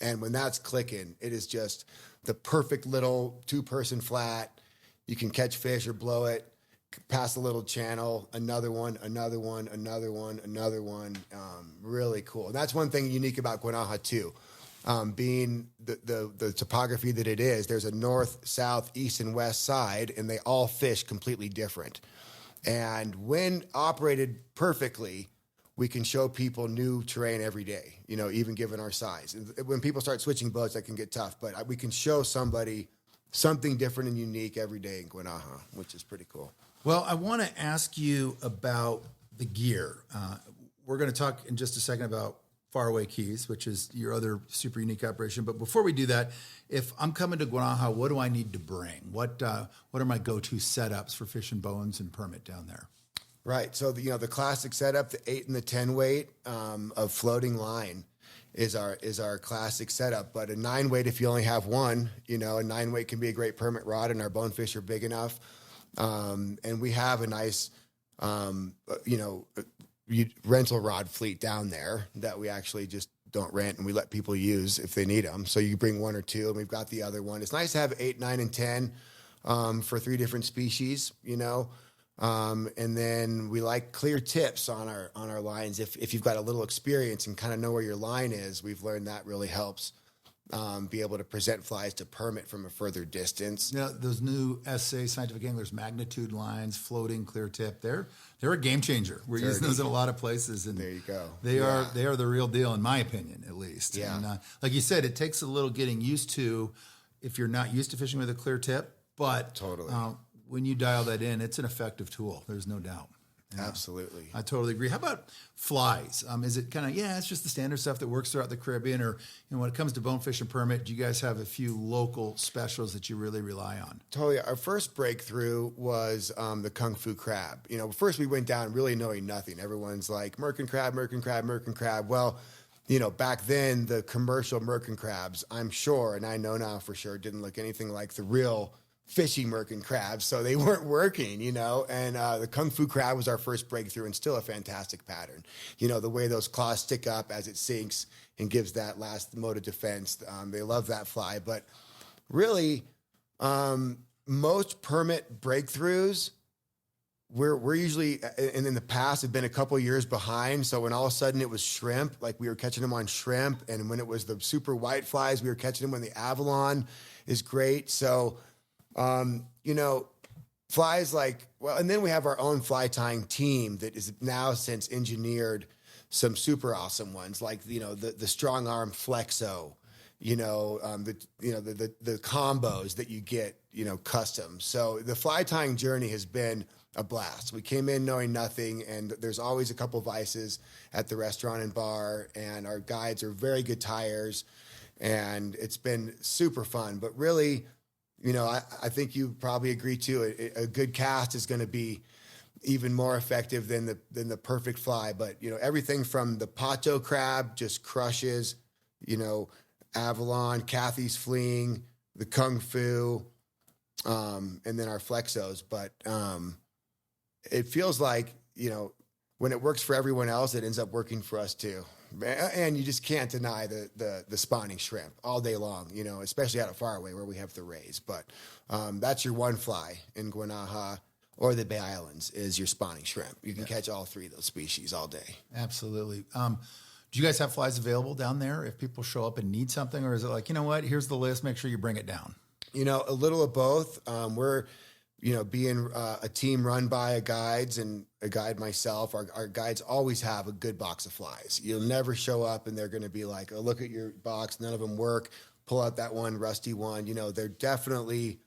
And when that's clicking, it is just the perfect little 2-person flat. You can catch fish or blow it. Pass a little channel, another one, another one, another one, another one. Really cool. And that's one thing unique about Guanaja too. Being the topography that it is, there's a north, south, east, and west side, and they all fish completely different. And when operated perfectly, we can show people new terrain every day, even given our size. When people start switching boats, that can get tough, but we can show somebody something different and unique every day in Guanaja, which is pretty cool. Well, I want to ask you about the gear. We're going to talk in just a second about Faraway Cayes, which is your other super unique operation. But before we do that, if I'm coming to Guanaja, what do I need to bring? What are my go-to setups for fishing bones and permit down there? Right. So the classic setup, the 8 and the 10 weight of floating line is our classic setup. But a 9 weight, if you only have one, a 9 weight can be a great permit rod, and our bonefish are big enough. And we have a nice, rental rod fleet down there that we actually just don't rent, and we let people use if they need them. So you bring 1 or 2, and we've got the other one. It's nice to have 8, 9, and 10 for 3 different species, and then we like clear tips on our lines. If you've got a little experience and kind of know where your line is, we've learned that really helps. Be able to present flies to permit from a further distance. Now, those new SA Scientific Anglers magnitude lines, floating clear tip, they're a game changer. We're using those in a lot of places, and there you go. They are the real deal, in my opinion, at least. Yeah. And like you said, it takes a little getting used to if you're not used to fishing with a clear tip. But totally, when you dial that in, it's an effective tool. There's no doubt. Yeah. Absolutely. I totally agree. How about flies? Is it kind of, it's just the standard stuff that works throughout the Caribbean, or, when it comes to bonefish and permit, do you guys have a few local specials that you really rely on? Totally. Our first breakthrough was the kung fu crab. First we went down really knowing nothing. Everyone's like, merkin crab, merkin crab, merkin crab. Well, back then the commercial merkin crabs, I'm sure, and I know now for sure, didn't look anything like the real fishy merkin crabs, so they weren't working, and the kung fu crab was our first breakthrough, and still a fantastic pattern. The way those claws stick up as it sinks and gives that last mode of defense. They love that fly. But really, most permit breakthroughs, we're usually, and in the past, have been a couple years behind. So when all of a sudden it was shrimp, like we were catching them on shrimp, and when it was the super white flies, we were catching them when the Avalon is great. So flies and then we have our own fly tying team that is now since engineered some super awesome ones, like, the strong arm flexo, the combos that you get, custom. So the fly tying journey has been a blast. We came in knowing nothing, and there's always a couple vices at the restaurant and bar, and our guides are very good tyers, and it's been super fun. But really, I think you probably agree too. A good cast is going to be even more effective than the perfect fly. But everything from the pato crab just crushes, Avalon, Kathy's fleeing, the kung fu, and then our flexos. But it feels like when it works for everyone else, it ends up working for us too. And you just can't deny the spawning shrimp all day long, especially out of Faraway where we have the rays. But that's your one fly in Guanaja or the Bay Islands is your spawning shrimp. You can catch all three of those species all day. Absolutely. Do you guys have flies available down there if people show up and need something? Or is it like, here's the list, make sure you bring it down? A little of both. We're being a team run by a guide myself, our guides always have a good box of flies. You'll never show up and they're going to be like, oh, look at your box, none of them work. Pull out that one rusty one. They're definitely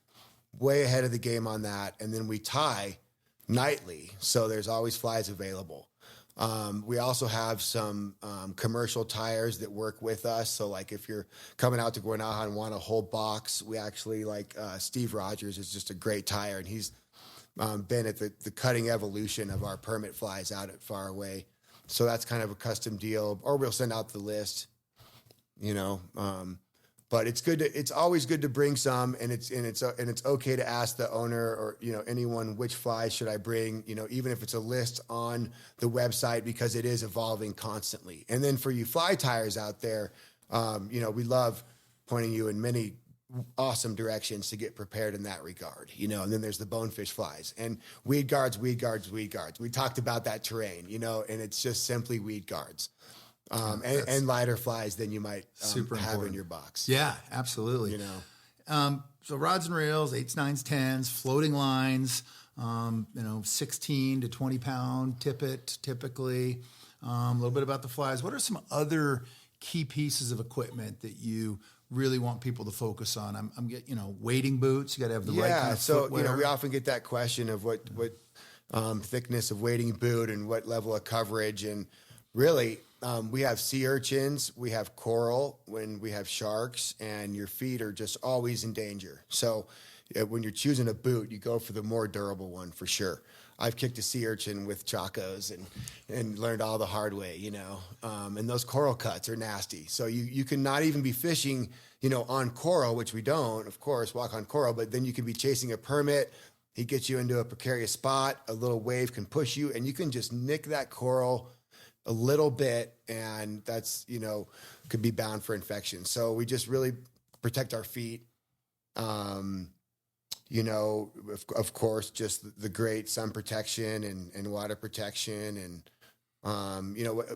way ahead of the game on that. And then we tie nightly, so there's always flies available. We also have some commercial tires that work with us. So like if you're coming out to Guanaja and want a whole box, we actually Steve Rogers is just a great tire, and he's been at the cutting evolution of our permit flies out at Faraway. So that's kind of a custom deal, or we'll send out the list, but it's always good to bring some, and it's okay to ask the owner or anyone which flies should I bring, even if it's a list on the website, because it is evolving constantly. And then for you fly tyers out there, we love pointing you in many awesome directions to get prepared in that regard, and then there's the bonefish flies and weed guards. We talked about that terrain, and it's just simply weed guards. And lighter flies than you might have in your box. Yeah, absolutely. So rods and reels, 8s, 9s, 10s, floating lines, 16 to 20 pound tippet typically. A little bit about the flies. What are some other key pieces of equipment that you really want people to focus on? I'm getting, wading boots. You got to have the right kind of footwear. We often get that question of what thickness of wading boot and what level of coverage, and really. We have sea urchins, we have coral, when we have sharks, and your feet are just always in danger. So when you're choosing a boot, you go for the more durable one for sure. I've kicked a sea urchin with chacos and learned all the hard way, and those coral cuts are nasty. So you can not even be fishing, on coral, which we don't, of course, walk on coral, but then you can be chasing a permit. He gets you into a precarious spot, a little wave can push you, and you can just nick that coral a little bit, and that's, could be bound for infection. So we just really protect our feet. Of course, just the great sun protection and water protection. And,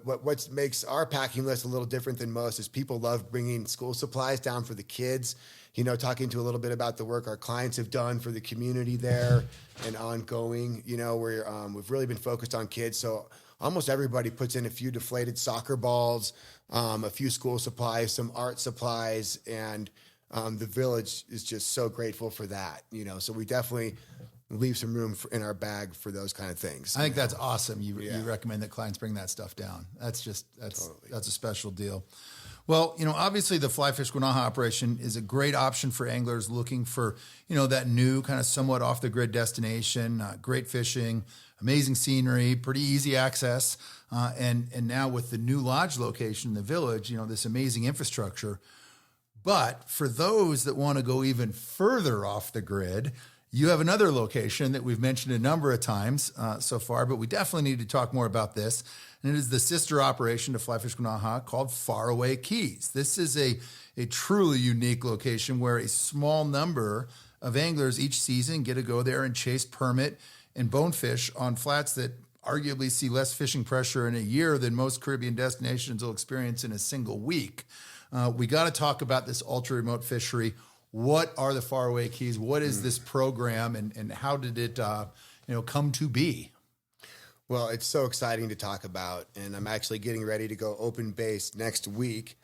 what makes our packing list a little different than most is people love bringing school supplies down for the kids, talking to a little bit about the work our clients have done for the community there and ongoing, we've really been focused on kids. So almost everybody puts in a few deflated soccer balls, a few school supplies, some art supplies, and the village is just so grateful for that. So we definitely leave some room in our bag for those kind of things. I think that's awesome. You recommend that clients bring that stuff down. That's a special deal. Well, obviously the Fly Fish Guanaja operation is a great option for anglers looking for, that new kind of somewhat off the grid destination, great fishing, amazing scenery, pretty easy access. And now with the new lodge location in the village, this amazing infrastructure. But for those that want to go even further off the grid, you have another location that we've mentioned a number of times so far, but we definitely need to talk more about this. And it is the sister operation to Fly Fish Guanaja called Faraway Cayes. This is a truly unique location where a small number of anglers each season get to go there and chase permit and bonefish on flats that arguably see less fishing pressure in a year than most Caribbean destinations will experience in a single week. We got to talk about this ultra-remote fishery. what are the Faraway Cayes? What is this program, and how did it come to be? Well, it's so exciting to talk about, and I'm actually getting ready to go open base next week.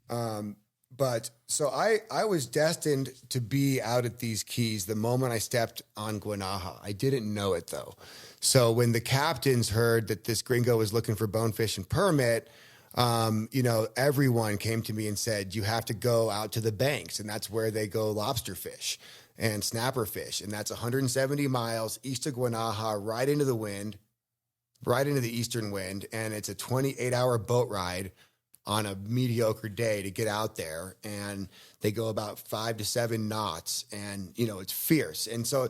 But so I was destined to be out at these Keys the moment I stepped on Guanaja. I didn't know it, though. So when the captains heard that this gringo was looking for bonefish and permit, everyone came to me and said, you have to go out to the banks, and that's where they go lobster fish and snapper fish. And that's 170 miles east of Guanaja, right into the wind, right into the eastern wind. And it's a 28-hour boat ride on a mediocre day to get out there. And they go about 5 to 7 knots, and, it's fierce. And so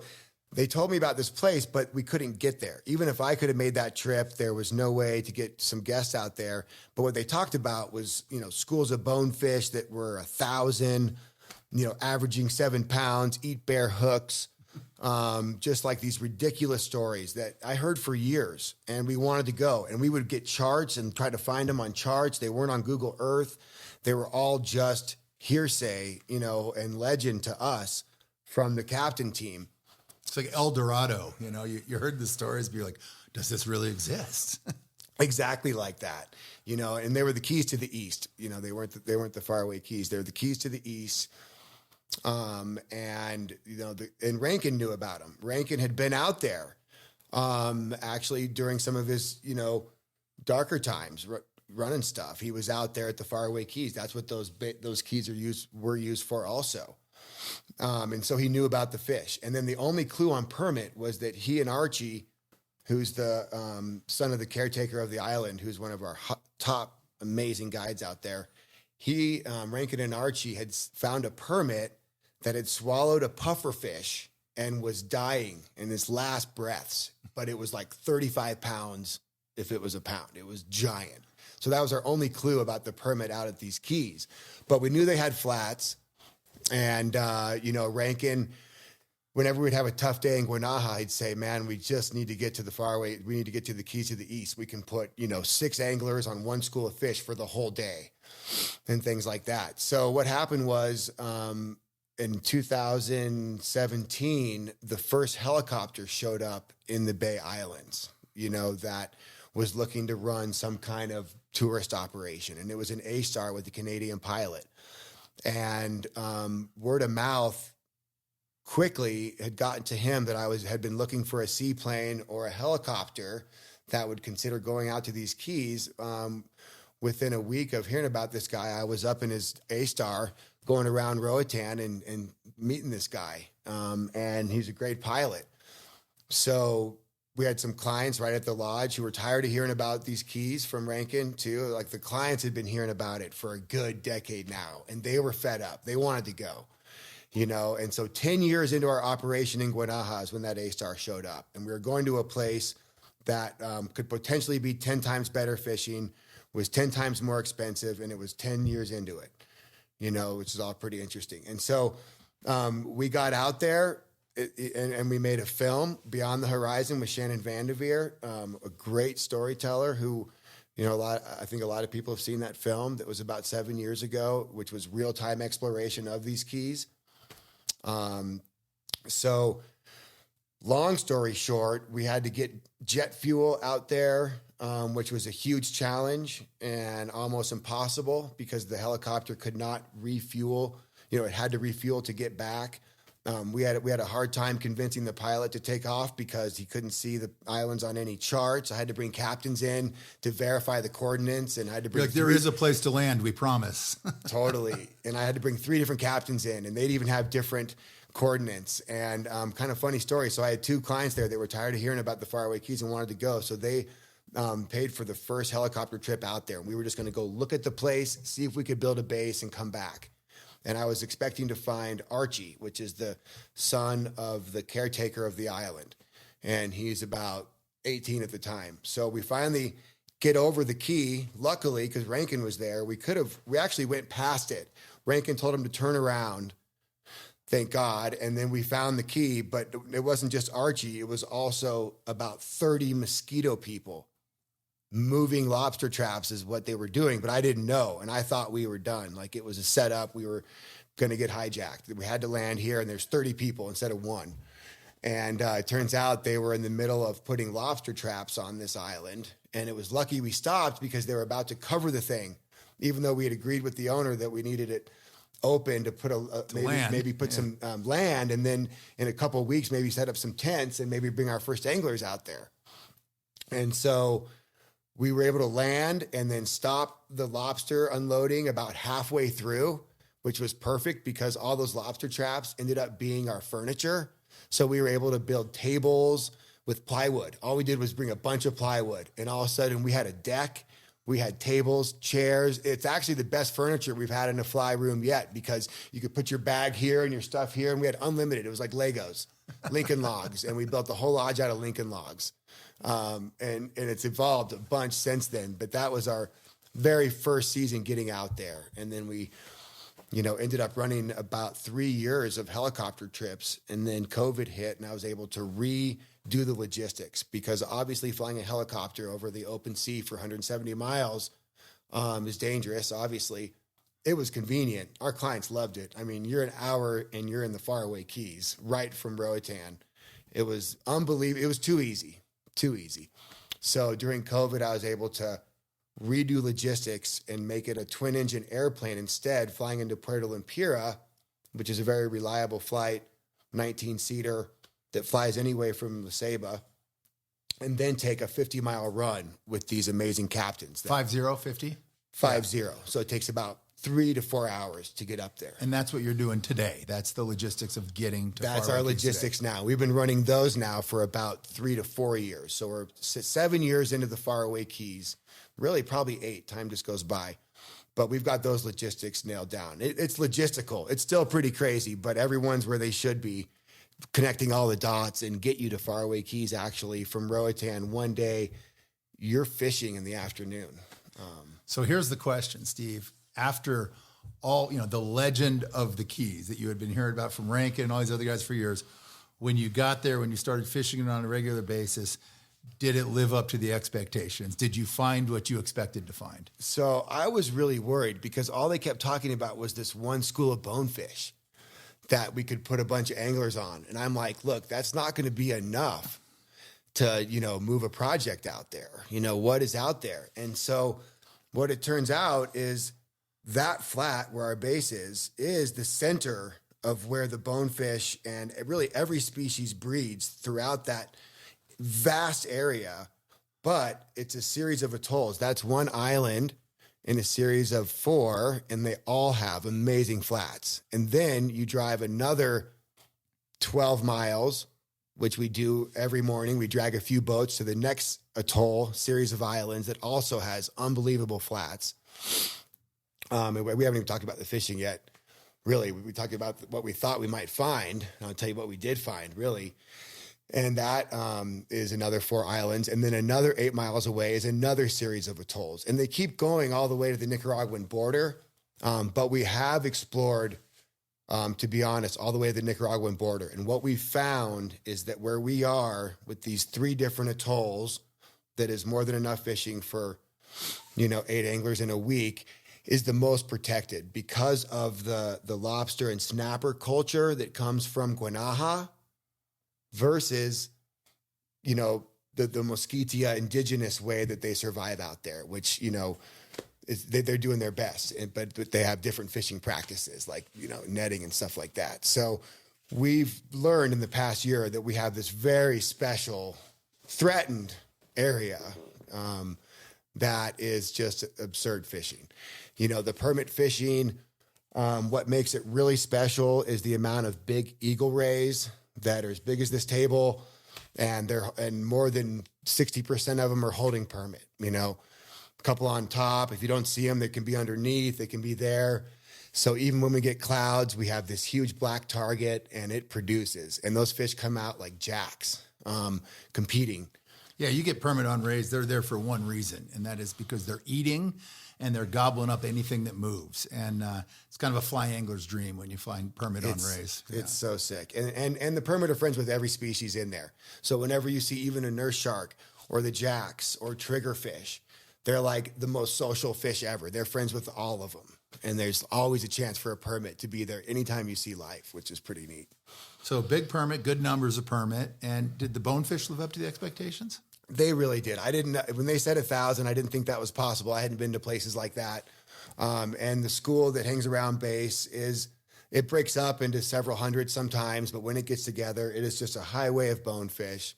they told me about this place, but we couldn't get there. Even if I could have made that trip, there was no way to get some guests out there. But what they talked about was, schools of bonefish that were 1,000, averaging 7 pounds, eat bare hooks, just like these ridiculous stories that I heard for years. And we wanted to go, and we would get charts and try to find them on charts. They weren't on Google Earth. They were all just hearsay, and legend to us from the captain team. It's like El Dorado, you heard the stories, but you're like, does this really exist? Exactly like that, and they were the Keys to the east. They weren't the Faraway Cayes. They were the Keys to the east. And Rankin knew about them. Rankin had been out there, actually during some of his, darker times running stuff. He was out there at the Faraway Cayes. That's what those Keys were used for also. And so he knew about the fish. And then the only clue on permit was that he and Archie, who's the son of the caretaker of the island, who's one of our top amazing guides out there, Rankin and Archie had found a permit that had swallowed a puffer fish and was dying in his last breaths. But it was like 35 pounds if it was a pound. It was giant. So that was our only clue about the permit out at these Keys. But we knew they had flats. And, Rankin, whenever we'd have a tough day in Guanaja, he'd say, man, we just need to get to the Faraway. We need to get to the Keys to the east. We can put, 6 anglers on one school of fish for the whole day and things like that. So what happened was in 2017, the first helicopter showed up in the Bay Islands, that was looking to run some kind of tourist operation. And it was an A-Star with a Canadian pilot. And word of mouth quickly had gotten to him that I had been looking for a seaplane or a helicopter that would consider going out to these Keys. Within a week of hearing about this guy, I was up in his A-Star going around Roatan and meeting this guy. And he's a great pilot. So we had some clients right at the lodge who were tired of hearing about these Keys from Rankin too. Like the clients had been hearing about it for a good decade now, and they were fed up. They wanted to go, and so 10 years into our operation in Guanaja is when that A-Star showed up, and we were going to a place that could potentially be 10 times better fishing, was 10 times more expensive, and it was 10 years into it, which is all pretty interesting. And so we got out there. And we made a film, Beyond the Horizon, with Shannon Vanderveer, a great storyteller who, I think a lot of people have seen that film that was about 7 years ago, which was real-time exploration of these Keys. So long story short, we had to get jet fuel out there, which was a huge challenge and almost impossible because the helicopter could not refuel. It had to refuel to get back. We had a hard time convincing the pilot to take off because he couldn't see the islands on any charts. I had to bring captains in to verify the coordinates, and I had to bring there is a place to land, we promise. Totally. And I had to bring 3 different captains in, and they'd even have different coordinates. And kind of funny story. So I had 2 clients there that were tired of hearing about the Faraway Cayes and wanted to go. So they paid for the first helicopter trip out there. And we were just going to go look at the place, see if we could build a base and come back. And I was expecting to find Archie, which is the son of the caretaker of the island. And he's about 18 at the time. So we finally get over the key, luckily, because Rankin was there. We actually went past it. Rankin told him to turn around, thank God. And then we found the key, but it wasn't just Archie. It was also about 30 mosquito people. Moving lobster traps is what they were doing, but I didn't know. And I thought we were done. Like it was a setup. We were going to get hijacked. We had to land here, and there's 30 people instead of one. And it turns out they were in the middle of putting lobster traps on this island. And it was lucky we stopped because they were about to cover the thing, even though we had agreed with the owner that we needed it open to put maybe put some land, and then in a couple of weeks maybe set up some tents and maybe bring our first anglers out there. And so we were able to land and then stop the lobster unloading about halfway through, which was perfect because all those lobster traps ended up being our furniture. So we were able to build tables with plywood. All we did was bring a bunch of plywood, and all of a sudden we had a deck. We had tables, chairs. It's actually the best furniture we've had in a fly room yet because you could put your bag here and your stuff here, and we had unlimited. It was like Legos, Lincoln logs, and we built the whole lodge out of Lincoln logs. And it's evolved a bunch since then, but that was our very first season getting out there. And then we, ended up running about 3 years of helicopter trips, and then COVID hit, and I was able to redo the logistics because obviously flying a helicopter over the open sea for 170 miles is dangerous. Obviously, it was convenient. Our clients loved it. I mean, you're an hour and you're in the Faraway Cayes right from Roatan. It was unbelievable. It was too easy. So during COVID, I was able to redo logistics and make it a twin engine airplane instead, flying into Puerto Lempira, which is a very reliable flight, 19-seater that flies anyway from La Ceiba, and then take a 50-mile run with these amazing captains. 50? 50. So it takes about 3 to 4 hours to get up there. And that's what you're doing today. That's the logistics of getting to That's Faraway our Cayes logistics today. now. We've been running those now for about 3 to 4 years. So we're 7 years into the Faraway Cayes, really probably 8. Time just goes by. But we've got those logistics nailed down. It's logistical. It's still pretty crazy, but everyone's where they should be, connecting all the dots and get you to Faraway Cayes. Actually, from Roatan, one day you're fishing in the afternoon. So here's the question, Steve. After all, the legend of the Keys that you had been hearing about from Rankin and all these other guys for years, when you got there, when you started fishing it on a regular basis, did it live up to the expectations? Did you find what you expected to find? So I was really worried because all they kept talking about was this one school of bonefish that we could put a bunch of anglers on. And I'm like, look, that's not going to be enough to, move a project out there. What is out there? And so what it turns out is that flat where our base is the center of where the bonefish and really every species breeds throughout that vast area. But it's a series of atolls. That's one island in a series of 4, and they all have amazing flats. And then you drive another 12 miles, which we do every morning. We drag a few boats to the next atoll, series of islands that also has unbelievable flats. And we haven't even talked about the fishing yet. Really, we talked about what we thought we might find. And I'll tell you what we did find, really. And that is another 4 islands. And then another 8 miles away is another series of atolls. And they keep going all the way to the Nicaraguan border. But we have explored, to be honest, all the way to the Nicaraguan border. And what we found is that where we are with these 3 different atolls, that is more than enough fishing for, 8 anglers in a week, is the most protected because of the lobster and snapper culture that comes from Guanaja versus, the Mosquitia indigenous way that they survive out there, which, they're doing their best, but they have different fishing practices like, netting and stuff like that. So we've learned in the past year that we have this very special threatened area that is just absurd fishing. The permit fishing, what makes it really special is the amount of big eagle rays that are as big as this table, and more than 60% of them are holding permit. A couple on top. If you don't see them, they can be underneath. They can be there. So even when we get clouds, we have this huge black target, and it produces. And those fish come out like jacks, competing. Yeah, you get permit on rays. They're there for one reason, and that is because they're eating and they're gobbling up anything that moves. And it's kind of a fly angler's dream when you find permit on rays. Yeah. It's so sick. And the permit are friends with every species in there. So whenever you see even a nurse shark or the jacks or triggerfish, they're like the most social fish ever. They're friends with all of them. And there's always a chance for a permit to be there anytime you see life, which is pretty neat. So big permit, good numbers of permit. And did the bonefish live up to the expectations? They really did. I didn't, when they said 1,000, I didn't think that was possible. I hadn't been to places like that. And the school that hangs around base it breaks up into several hundred sometimes, but when it gets together, it is just a highway of bonefish.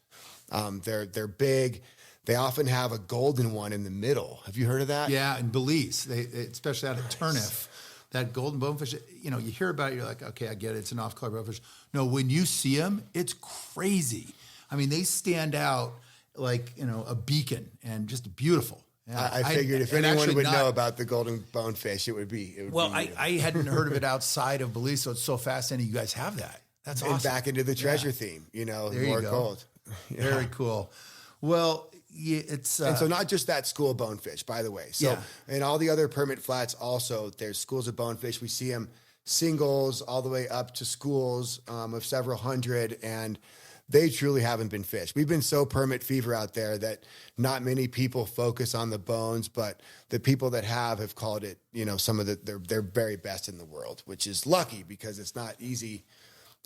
They're big. They often have a golden one in the middle. Have you heard of that? Yeah, in Belize, especially out of Turniff, that golden bonefish, you hear about it, you're like, okay, I get it, it's an off-color bonefish. No, when you see them, it's crazy. I mean, they stand out like, a beacon and just beautiful. Yeah, I figured if anyone would know about the golden bonefish, it would be. Well, I hadn't heard of it outside of Belize, so it's so fascinating you guys have that. That's awesome. And back into the treasure theme, there more you go. gold. Yeah. Very cool. Well, it's... and so not just that school of bonefish, by the way. So in all the other permit flats also, there's schools of bonefish. We see them singles all the way up to schools of several hundred, and they truly haven't been fished. We've been so permit fever out there that not many people focus on the bones, but the people that have called it, some of their very best in the world, which is lucky because it's not easy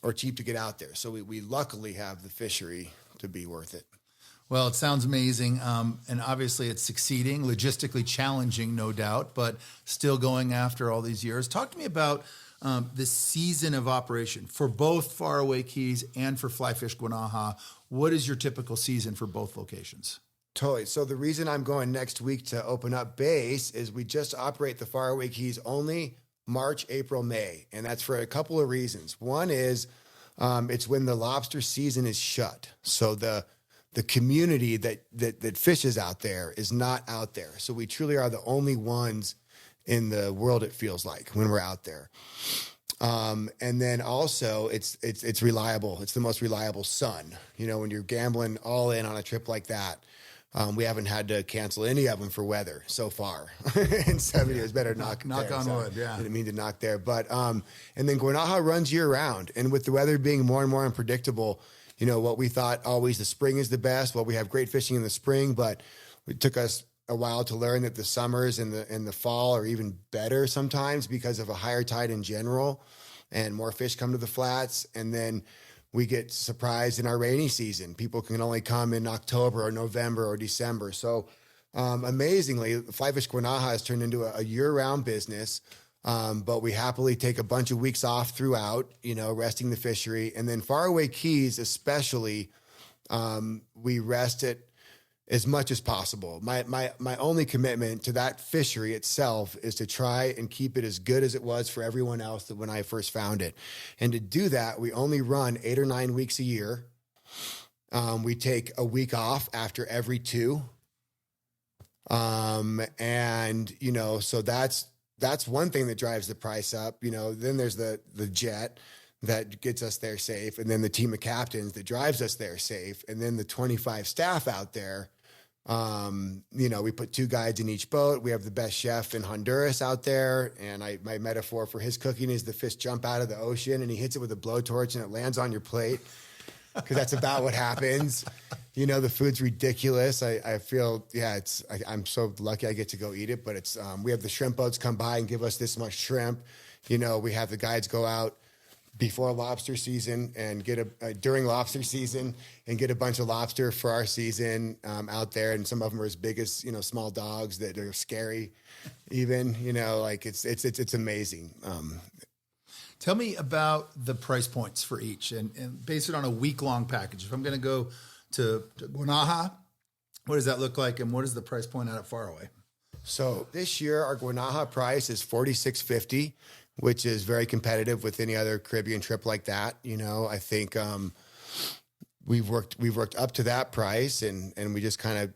or cheap to get out there. So we luckily have the fishery to be worth it. Well, it sounds amazing. And obviously it's succeeding, logistically challenging, no doubt, but still going after all these years. Talk to me about the season of operation for both Faraway Cayes and for Fly Fish Guanaja. What is your typical season for both locations? Totally. So the reason I'm going next week to open up base is we just operate the Faraway Cayes only March, April, May. And that's for a couple of reasons. One is it's when the lobster season is shut. So the community that fishes out there is not out there. So we truly are the only ones in the world, it feels like, when we're out there. And then also it's reliable. It's the most reliable sun. When you're gambling all in on a trip like that, we haven't had to cancel any of them for weather so far in 7 years. Better knock on wood. Yeah. Didn't mean to knock there. But, and then Guanaja runs year round. And with the weather being more and more unpredictable, what we thought always the spring is the best. Well, we have great fishing in the spring, but it took us a while to learn that the summers and the fall are even better sometimes because of a higher tide in general and more fish come to the flats. And then we get surprised in our rainy season. People can only come in October or November or December. So amazingly, Fly Fish Guanaja has turned into a year-round business. But we happily take a bunch of weeks off throughout, resting the fishery. And then Faraway Cayes, especially, we rest it as much as possible. My only commitment to that fishery itself is to try and keep it as good as it was for everyone else when I first found it. And to do that, we only run 8 or 9 weeks a year. We take a week off after every 2. And, so that's one thing that drives the price up. Then there's the jet that gets us there safe, and then the team of captains that drives us there safe, and then the 25 staff out there. We put 2 guides in each boat. We have the best chef in Honduras out there, and my metaphor for his cooking is the fish jump out of the ocean and he hits it with a blowtorch and it lands on your plate, because that's about what happens. The food's ridiculous. I feel, I'm so lucky I get to go eat it, but it's, we have the shrimp boats come by and give us this much shrimp. We have the guides go out before lobster season and get during lobster season and get a bunch of lobster for our season out there. And some of them are as big as, small dogs that are scary even, it's amazing. Tell me about the price points for each and base it on a week-long package. If I'm going to go to Guanaja, what does that look like? And what is the price point out at Faraway? So this year, our Guanaja price is $46.50, which is very competitive with any other Caribbean trip like that. I think we've worked up to that price, and we just kind of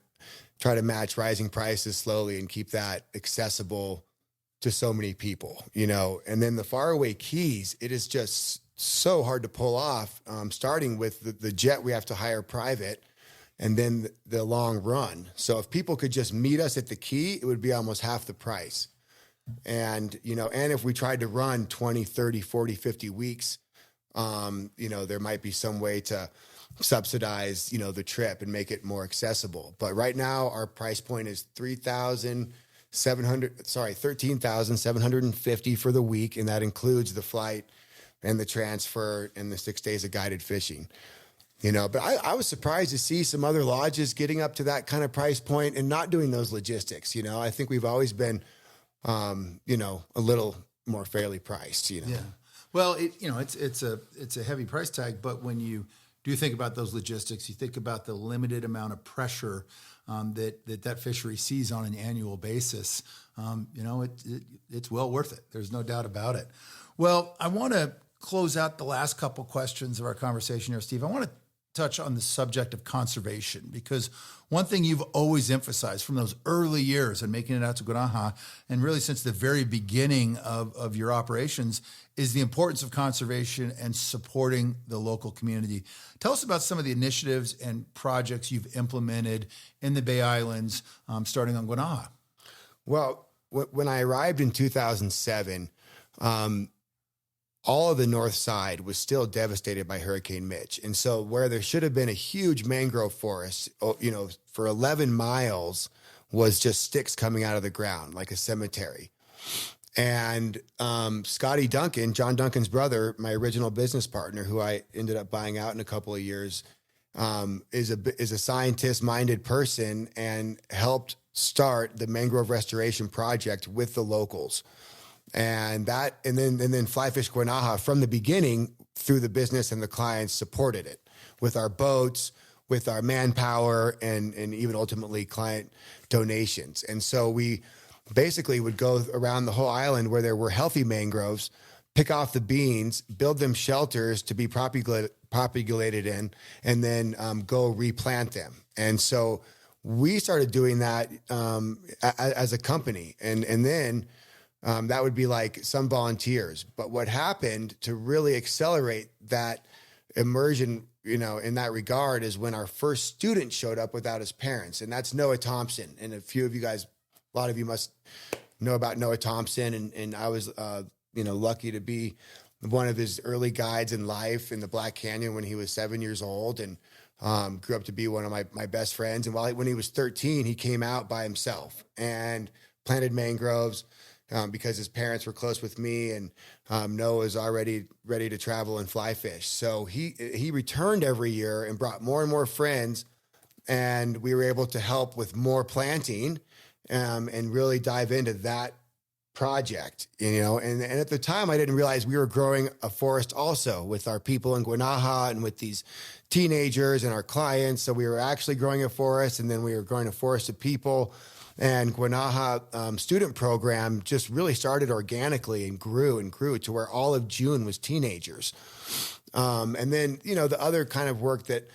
try to match rising prices slowly and keep that accessible to so many people, And then the Faraway Cayes, it is just so hard to pull off, starting with the jet we have to hire private, and then the long run. So if people could just meet us at the quay, it would be almost half the price. And, and if we tried to run 20, 30, 40, 50 weeks, there might be some way to subsidize, the trip and make it more accessible. But right now our price point is $3,750 13,750 for the week. And that includes the flight and the transfer and the 6 days of guided fishing. But I was surprised to see some other lodges getting up to that kind of price point and not doing those logistics. I think we've always been, a little more fairly priced, Yeah. Well, it's a heavy price tag, but when you do think about those logistics, you think about the limited amount of pressure that fishery sees on an annual basis. It's well worth it. There's no doubt about it. Well, I want to close out the last couple questions of our conversation here, Steve. I want to touch on the subject of conservation, because one thing you've always emphasized from those early years and making it out to Guanaja, and really since the very beginning of your operations, is the importance of conservation and supporting the local community. Tell us about some of the initiatives and projects you've implemented in the Bay Islands, starting on Guanaja. Well, when I arrived in 2007, all of the north side was still devastated by Hurricane Mitch. And so where there should have been a huge mangrove forest, for 11 miles was just sticks coming out of the ground like a cemetery. And Scotty Duncan, John Duncan's brother, my original business partner, who I ended up buying out in a couple of years, is a scientist-minded person and helped start the mangrove restoration project with the locals. And then Fly Fish Guanaja from the beginning, through the business and the clients, supported it with our boats, with our manpower, and even ultimately client donations. And so we basically would go around the whole island where there were healthy mangroves, pick off the beans, build them shelters to be propagated in, and then go replant them. And so we started doing that as a company. And then that would be like some volunteers. But what happened to really accelerate that immersion, in that regard, is when our first student showed up without his parents. And that's Noah Thompson. And a few of you guys, a lot of you must know about Noah Thompson. And I was, lucky to be one of his early guides in life in the Black Canyon when he was 7 years old, and grew up to be one of my best friends. And when he was 13, he came out by himself and planted mangroves, because his parents were close with me, and Noah was already ready to travel and fly fish. So he returned every year and brought more and more friends, and we were able to help with more planting, and really dive into that project, and at the time I didn't realize we were growing a forest also with our people in Guanaja and with these teenagers and our clients. So we were actually growing a forest, and then we were growing a forest of people. And Guanaja student program just really started organically and grew to where all of June was teenagers. And then, the other kind of work that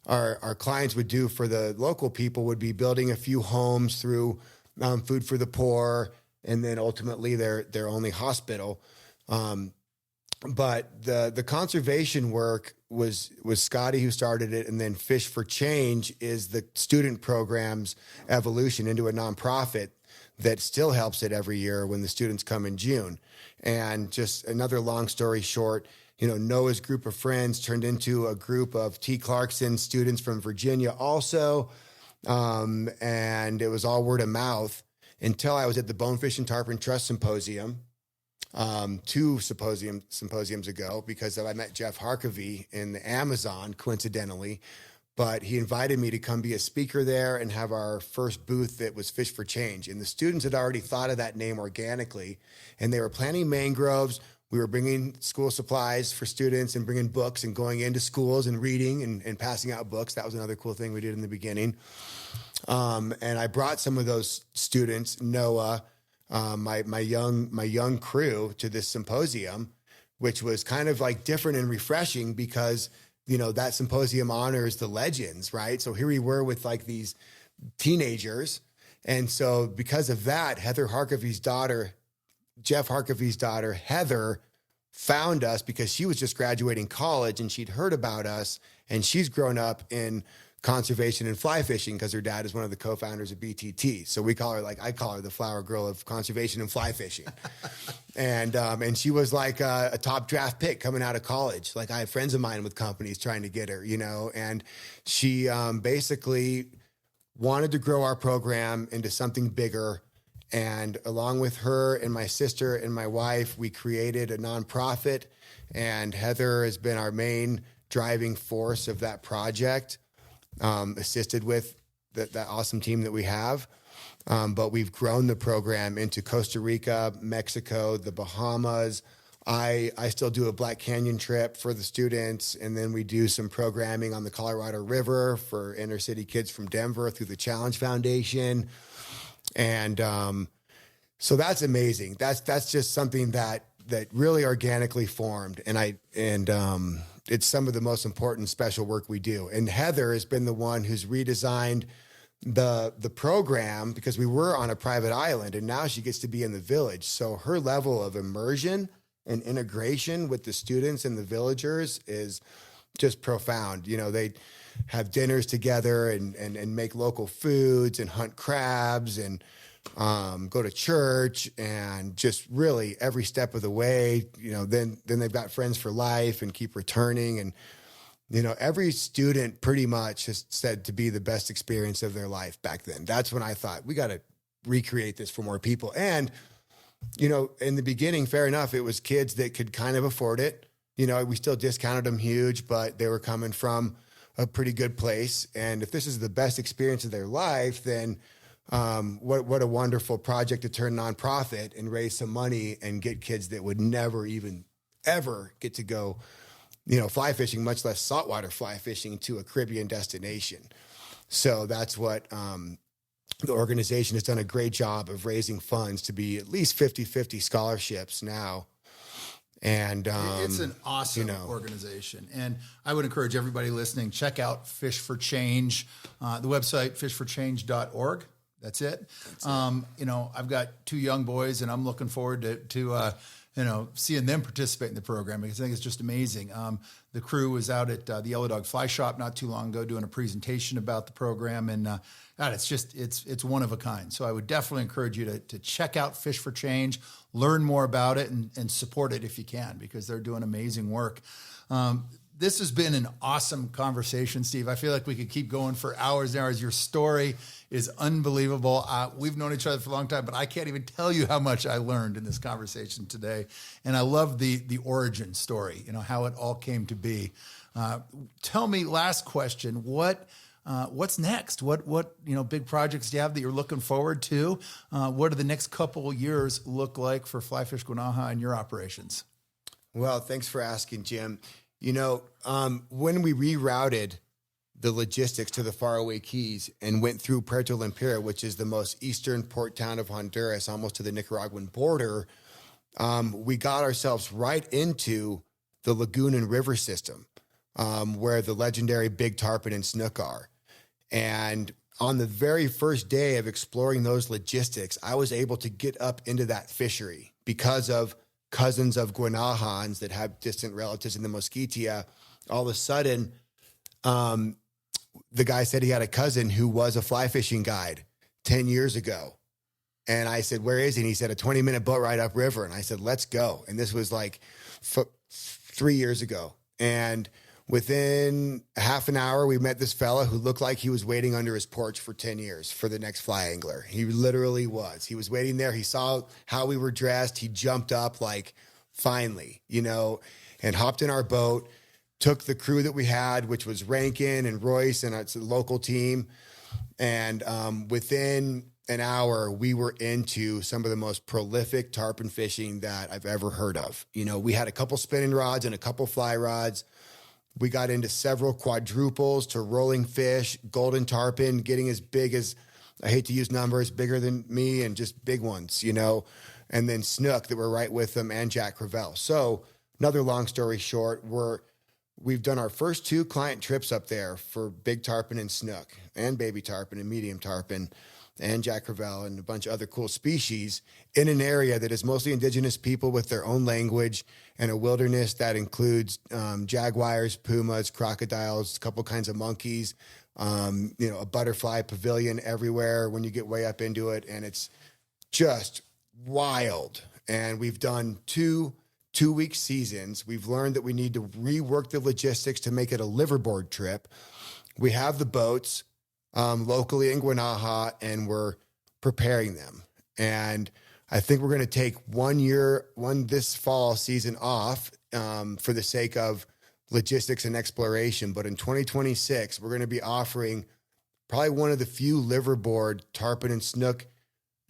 our clients would do for the local people would be building a few homes through Food for the Poor, and then ultimately their only hospital. But the conservation work was Scotty who started it, and then Fish for Change is the student program's evolution into a nonprofit that still helps it every year when the students come in June. And just another long story short, Noah's group of friends turned into a group of T. Clarkson students from Virginia also, and it was all word of mouth until I was at the Bonefish and Tarpon Trust Symposium. 2 symposiums ago, because I met Jeff Harkavy in the Amazon, coincidentally, but he invited me to come be a speaker there and have our first booth that was Fish for Change. And the students had already thought of that name organically, and they were planting mangroves. We were bringing school supplies for students and bringing books and going into schools and reading and passing out books. That was another cool thing we did in the beginning. And I brought some of those students, Noah, my young crew, to this symposium, which was kind of like different and refreshing because, that symposium honors the legends, right? So here we were with like these teenagers. And so because of that, Jeff Harkavy's daughter, Heather, found us because she was just graduating college and she'd heard about us, and she's grown up in conservation and fly fishing because her dad is one of the co-founders of BTT. So I call her the flower girl of conservation and fly fishing. And she was like a top draft pick coming out of college. Like I have friends of mine with companies trying to get her, and she basically wanted to grow our program into something bigger And along with her and my sister and my wife, we created a nonprofit, and Heather has been our main driving force of that project, assisted with that awesome team that we have. But we've grown the program into Costa Rica, Mexico, the Bahamas. I still do a Black Canyon trip for the students, and then we do some programming on the Colorado River for inner city kids from Denver through the Challenge Foundation. And so that's amazing. That's just something that really organically formed, and it's some of the most important special work we do. And Heather has been the one who's redesigned the program, because we were on a private island, and now she gets to be in the village. So her level of immersion and integration with the students and the villagers is just profound. You know, they have dinners together and make local foods and hunt crabs and go to church, and just really every step of the way, you know, then they've got friends for life and keep returning. And, you know, every student pretty much has said to be the best experience of their life back then. That's when I thought, we got to recreate this for more people. And, you know, in the beginning, fair enough, it was kids that could kind of afford it. You know, we still discounted them huge, but they were coming from a pretty good place. And if this is the best experience of their life, then what a wonderful project to turn nonprofit and raise some money and get kids that would never even ever get to go, you know, fly fishing, much less saltwater fly fishing, to a Caribbean destination. So that's what the organization has done a great job of raising funds to be at least 50-50 scholarships now. And it's an awesome organization. And I would encourage everybody listening, check out Fish for Change, the website, fishforchange.org. That's it. You know, I've got two young boys, and I'm looking forward to you know, seeing them participate in the program, because I think it's just amazing. The crew was out at the Yellow Dog Fly Shop not too long ago doing a presentation about the program, and God, it's one of a kind. So I would definitely encourage you to check out Fish for Change, learn more about it, and support it if you can, because they're doing amazing work. This has been an awesome conversation, Steve. I feel like we could keep going for hours and hours. Your story is unbelievable. We've known each other for a long time, but I can't even tell you how much I learned in this conversation today. And I love the origin story, you know, how it all came to be. Tell me, last question, what's next? What you know, big projects do you have that you're looking forward to? What do the next couple of years look like for Fly Fish Guanaja and your operations? Well, thanks for asking, Jim. You know, when we rerouted the logistics to the Faraway Cayes and went through Puerto Lempira, which is the most eastern port town of Honduras, almost to the Nicaraguan border, we got ourselves right into the lagoon and river system, where the legendary big tarpon and snook are. And on the very first day of exploring those logistics, I was able to get up into that fishery because of cousins of Guanajans that have distant relatives in the Mosquitia. All of a sudden, the guy said he had a cousin who was a fly fishing guide 10 years ago. And I said, where is he? And he said, a 20-minute boat ride upriver. And I said, let's go. And this was like 3 years ago. And within half an hour, we met this fella who looked like he was waiting under his porch for 10 years for the next fly angler. He literally was. He was waiting there. He saw how we were dressed. He jumped up like, finally, you know, and hopped in our boat, took the crew that we had, which was Rankin and Royce and it's a local team. And within an hour, we were into some of the most prolific tarpon fishing that I've ever heard of. You know, we had a couple spinning rods and a couple fly rods. We got into several quadruples to rolling fish, golden tarpon, getting as big as, I hate to use numbers, bigger than me, and just big ones, you know, and then snook that were right with them, and Jack Crevalle. So another long story short, we've done our first 2 client trips up there for big tarpon and snook, and baby tarpon and medium tarpon, and Jack Crevalle and a bunch of other cool species in an area that is mostly indigenous people with their own language, and a wilderness that includes jaguars, pumas, crocodiles, a couple kinds of monkeys, you know, a butterfly pavilion everywhere when you get way up into it. And it's just wild. And we've done 2-week seasons. We've learned that we need to rework the logistics to make it a liverboard trip. We have the boats locally in Guanaja, and we're preparing them. And I think we're going to take this fall season off for the sake of logistics and exploration. But in 2026, we're going to be offering probably one of the few liverboard tarpon and snook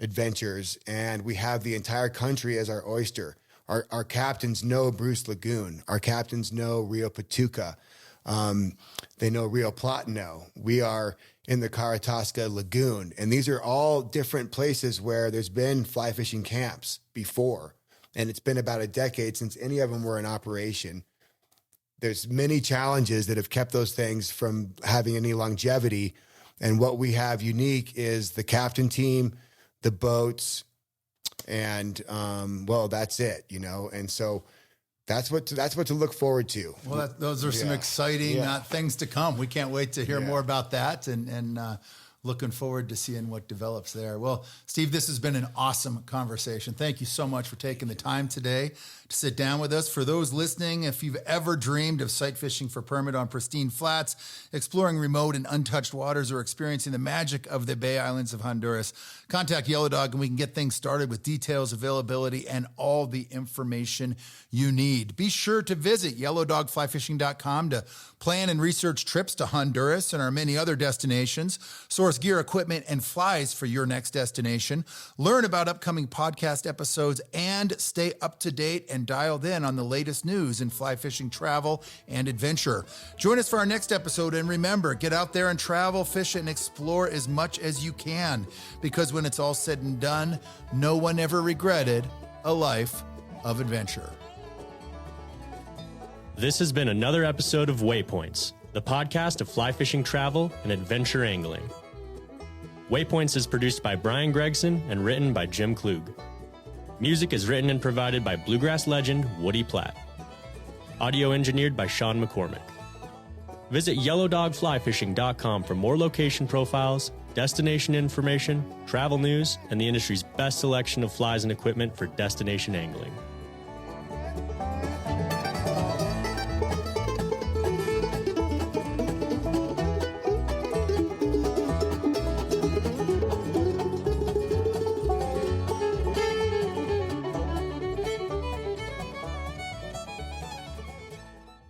adventures. And we have the entire country as our oyster. Our captains know Bruce Lagoon. Our captains know Rio Patuca. They know Rio Platano. We are in the Caratasca Lagoon. And these are all different places where there's been fly fishing camps before. And it's been about a decade since any of them were in operation. There's many challenges that have kept those things from having any longevity. And what we have unique is the captain team, the boats, and that's it, And so that's what to look forward to. Well, those are some exciting things to come. We can't wait to hear more about that, and looking forward to seeing what develops there. Well, Steve, this has been an awesome conversation. Thank you so much for taking the time today to sit down with us. For those listening, if you've ever dreamed of sight fishing for permit on pristine flats, exploring remote and untouched waters, or experiencing the magic of the Bay Islands of Honduras, contact Yellow Dog and we can get things started with details, availability, and all the information you need. Be sure to visit yellowdogflyfishing.com to plan and research trips to Honduras and our many other destinations, source gear, equipment, and flies for your next destination, learn about upcoming podcast episodes, and stay up to date and dialed in on the latest news in fly fishing, travel, and adventure. Join us for our next episode, and remember, get out there and travel, fish, and explore as much as you can, because when it's all said and done, no one ever regretted a life of adventure. This has been another episode of Waypoints, the podcast of fly fishing, travel, and adventure angling. Waypoints is produced by Brian Gregson and written by Jim Klug. Music is written and provided by bluegrass legend Woody Platt. Audio engineered by Sean McCormick. Visit yellowdogflyfishing.com for more location profiles, destination information, travel news, and the industry's best selection of flies and equipment for destination angling.